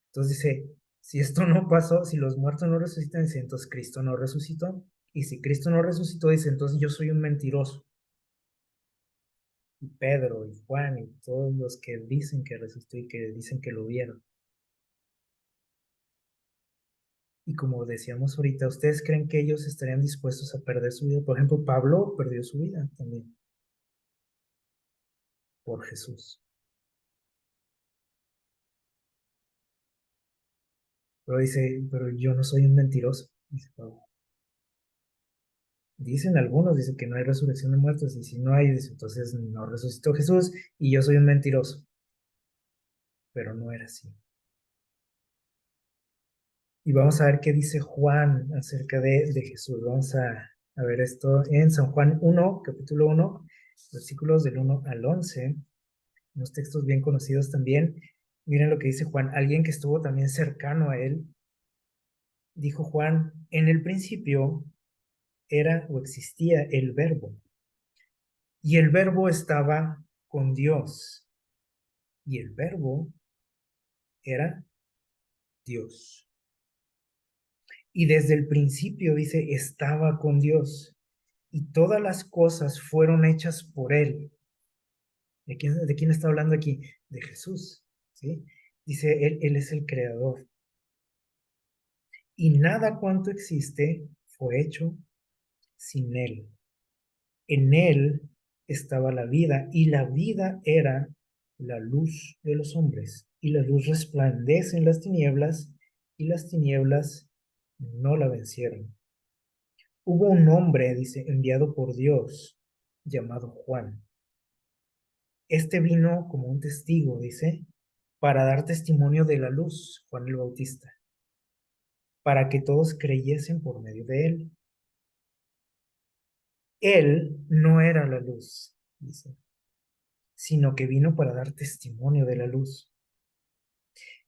Entonces dice, si esto no pasó, si los muertos no resucitan, dice, entonces Cristo no resucitó. Y si Cristo no resucitó, dice, entonces yo soy un mentiroso. Y Pedro y Juan y todos los que dicen que resucitó y que dicen que lo vieron. Y como decíamos ahorita, ¿ustedes creen que ellos estarían dispuestos a perder su vida? Por ejemplo, Pablo perdió su vida también por Jesús. Pero dice, pero yo no soy un mentiroso, dice Pablo. Dicen algunos, dicen que no hay resurrección de muertos, y si no hay, dice, entonces no resucitó Jesús y yo soy un mentiroso. Pero no era así. Y vamos a ver qué dice Juan acerca de Jesús. Vamos a ver esto en San Juan 1, capítulo 1, versículos del 1 al 11, unos textos bien conocidos también. Miren lo que dice Juan, alguien que estuvo también cercano a él. Dijo Juan, en el principio era o existía el verbo, y el verbo estaba con Dios, y el verbo era Dios. Y desde el principio, dice, estaba con Dios, y todas las cosas fueron hechas por Él. ¿De quién está hablando aquí? De Jesús, ¿sí? Dice, Él es el creador. Y nada cuanto existe fue hecho sin Él. En Él estaba la vida, y la vida era la luz de los hombres. Y la luz resplandece en las tinieblas, y las tinieblas no la vencieron. Hubo un hombre, dice, enviado por Dios, llamado Juan. Este vino como un testigo, dice, para dar testimonio de la luz, Juan el Bautista, para que todos creyesen por medio de él. Él no era la luz, dice, sino que vino para dar testimonio de la luz.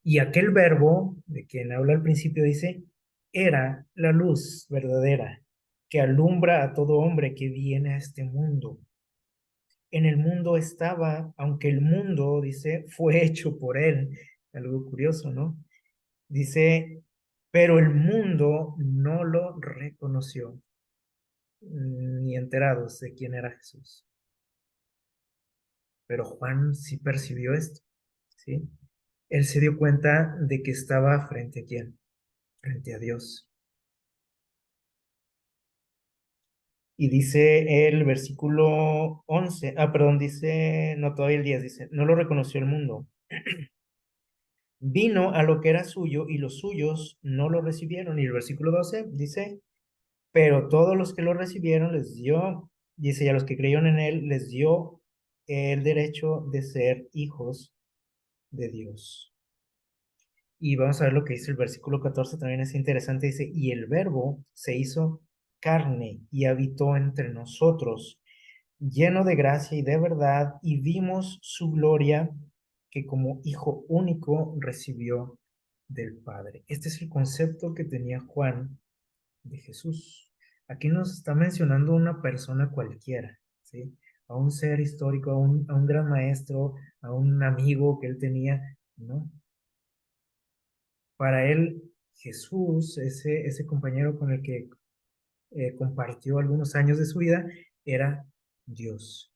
Y aquel verbo, de quien habla al principio, dice, era la luz verdadera, que alumbra a todo hombre que viene a este mundo. En el mundo estaba, aunque el mundo, dice, fue hecho por él. Algo curioso, ¿no? Dice, pero el mundo no lo reconoció, ni enterados de quién era Jesús. Pero Juan sí percibió esto, ¿sí? Él se dio cuenta de que estaba frente a quién, frente a Dios. Y dice el versículo 11, perdón, dice, no, todavía el 10, dice, no lo reconoció el mundo. Vino a lo que era suyo y los suyos no lo recibieron. Y el versículo 12 dice, pero todos los que lo recibieron les dio, dice, y a los que creyeron en él les dio el derecho de ser hijos de Dios. Y vamos a ver lo que dice el versículo 14, también es interesante, dice, y el verbo se hizo carne y habitó entre nosotros, lleno de gracia y de verdad, y vimos su gloria, que como hijo único recibió del Padre. Este es el concepto que tenía Juan de Jesús. Aquí nos está mencionando una persona cualquiera, ¿sí? A un ser histórico, a un gran maestro, a un amigo que él tenía, ¿no? Para él, Jesús, ese compañero con el que compartió algunos años de su vida, era Dios,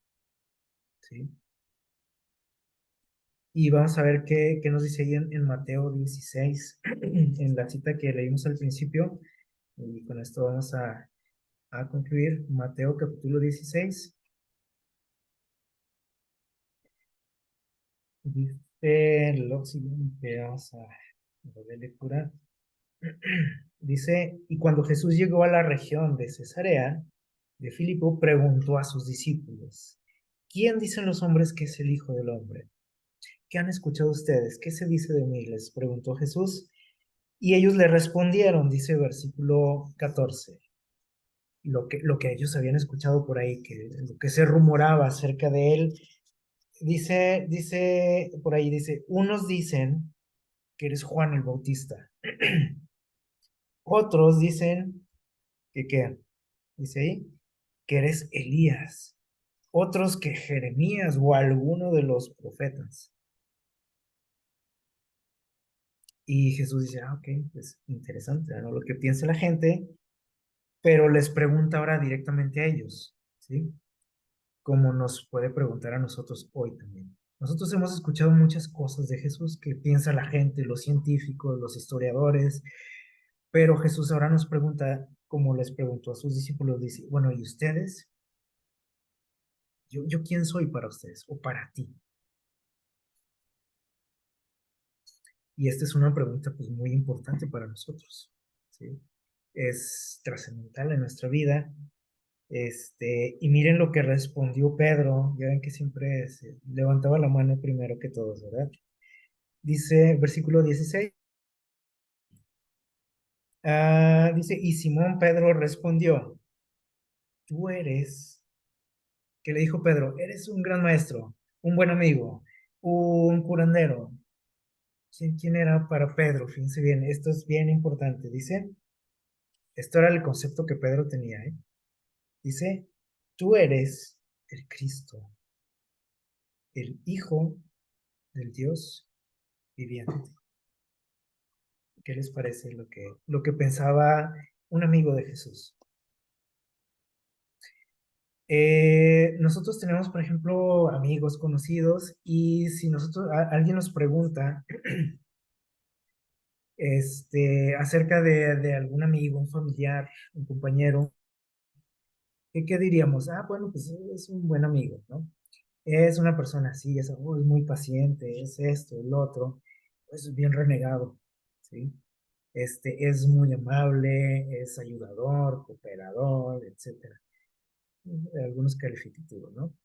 ¿sí? Y vamos a ver qué nos dice ahí en Mateo 16, en la cita que leímos al principio, y con esto vamos a concluir. Mateo capítulo 16. Dice lo siguiente, vamos a darle lectura. Dice, y cuando Jesús llegó a la región de Cesarea de Filipo, preguntó a sus discípulos, ¿quién dicen los hombres que es el Hijo del Hombre? ¿Qué han escuchado ustedes? ¿Qué se dice de mí? Les preguntó Jesús. Y ellos le respondieron, dice versículo 14, lo que ellos habían escuchado por ahí, que lo que se rumoraba acerca de él. Dice por ahí, dice, unos dicen que eres Juan el Bautista. Otros dicen que qué, dice ahí, que eres Elías. Otros que Jeremías o alguno de los profetas. Y Jesús dice, ok, pues interesante, ¿no? Lo que piensa la gente, pero les pregunta ahora directamente a ellos, ¿sí? Como nos puede preguntar a nosotros hoy también. Nosotros hemos escuchado muchas cosas de Jesús que piensa la gente, los científicos, los historiadores, pero Jesús ahora nos pregunta, como les preguntó a sus discípulos, dice, bueno, ¿y ustedes? ¿Yo quién soy para ustedes o para ti? Y esta es una pregunta pues muy importante para nosotros, ¿sí? Es trascendental en nuestra vida. Y miren lo que respondió Pedro, ya ven que siempre se levantaba la mano primero que todos, ¿verdad? Dice, versículo 16, dice, y Simón Pedro respondió, tú eres, ¿qué le dijo Pedro? Eres un gran maestro, un buen amigo, un curandero. ¿Quién era para Pedro? Fíjense bien, esto es bien importante. Dice, esto era el concepto que Pedro tenía, ¿eh? Dice, tú eres el Cristo, el Hijo del Dios viviente. ¿Qué les parece lo que pensaba un amigo de Jesús? Nosotros tenemos, por ejemplo, amigos conocidos y si alguien nos pregunta acerca de algún amigo, un familiar, un compañero, ¿qué diríamos? Ah, bueno, pues es un buen amigo, ¿no? Es una persona así, es muy paciente, es esto, el otro, es bien renegado, ¿sí? Es muy amable, es ayudador, cooperador, etcétera. Algunos calificativos, ¿no?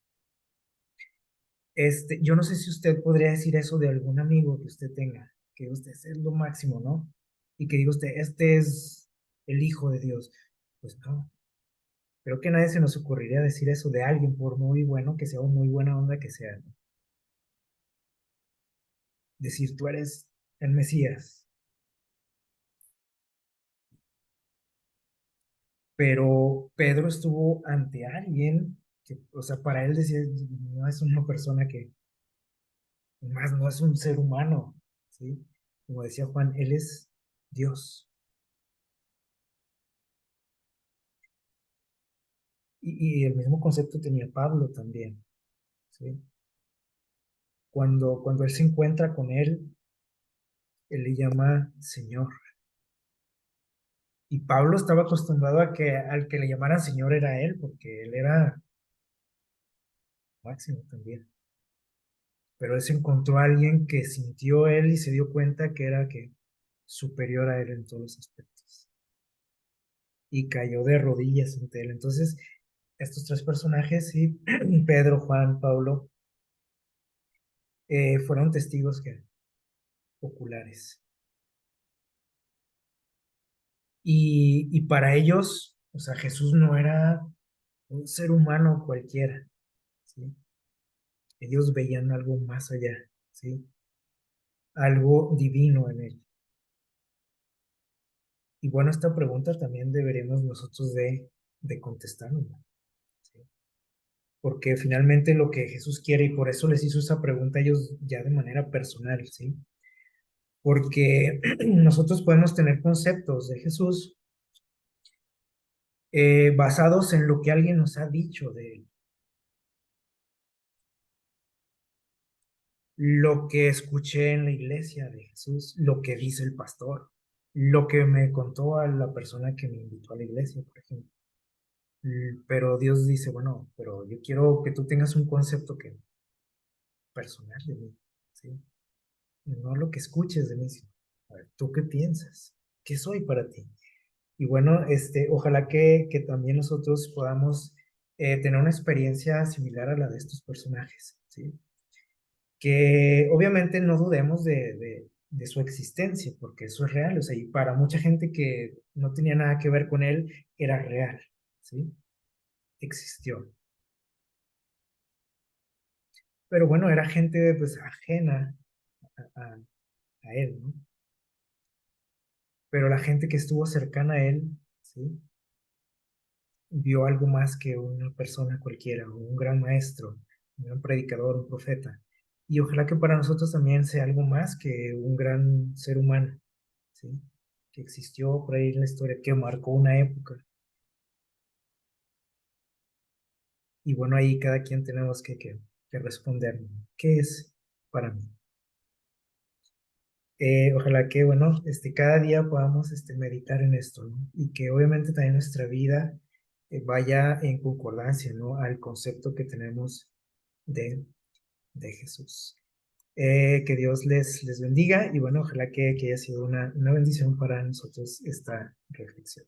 Yo no sé si usted podría decir eso de algún amigo que usted tenga, que usted es lo máximo, ¿no? Y que diga usted, este es el Hijo de Dios. Pues no, creo que a nadie se nos ocurriría decir eso de alguien, por muy bueno que sea o muy buena onda que sea, ¿no? Decir, tú eres el Mesías. Pero Pedro estuvo ante alguien que, o sea, para él decía, no es una persona que, más no es un ser humano, ¿sí? Como decía Juan, él es Dios. Y el mismo concepto tenía Pablo también, ¿sí? Cuando él se encuentra con él le llama Señor. Y Pablo estaba acostumbrado a que al que le llamaran Señor era él, porque él era máximo también. Pero él se encontró a alguien que sintió él y se dio cuenta que era que superior a él en todos los aspectos. Y cayó de rodillas ante él. Entonces, estos tres personajes, sí, Pedro, Juan, Pablo, fueron testigos oculares. Y para ellos, o sea, Jesús no era un ser humano cualquiera, ¿sí? Ellos veían algo más allá, ¿sí? Algo divino en él. Y bueno, esta pregunta también deberemos nosotros de contestarnos, ¿sí? Porque finalmente lo que Jesús quiere, y por eso les hizo esa pregunta a ellos ya de manera personal, ¿sí? Porque nosotros podemos tener conceptos de Jesús basados en lo que alguien nos ha dicho de él, lo que escuché en la iglesia de Jesús, lo que dice el pastor, lo que me contó a la persona que me invitó a la iglesia, por ejemplo. Pero Dios dice, bueno, pero yo quiero que tú tengas un concepto que personal de mí, ¿sí? No lo que escuches de mí, sino, a ver, ¿tú qué piensas? ¿Qué soy para ti? Y bueno, ojalá que también nosotros podamos tener una experiencia similar a la de estos personajes, ¿sí? Que obviamente no dudemos de su existencia, porque eso es real, o sea, y para mucha gente que no tenía nada que ver con él, era real, ¿sí? Existió. Pero bueno, era gente pues ajena a él, ¿no? Pero la gente que estuvo cercana a él, ¿sí? Vio algo más que una persona cualquiera, un gran maestro, un gran predicador, un profeta. Y ojalá que para nosotros también sea algo más que un gran ser humano, ¿sí? Que existió por ahí en la historia, que marcó una época. Y bueno, ahí cada quien tenemos que responder, ¿no? ¿Qué es para mí? Ojalá que, bueno, cada día podamos meditar en esto, ¿no? Y que obviamente también nuestra vida vaya en concordancia, ¿no? Al concepto que tenemos de, de Jesús. Que Dios les bendiga y bueno, ojalá que haya sido una bendición para nosotros esta reflexión.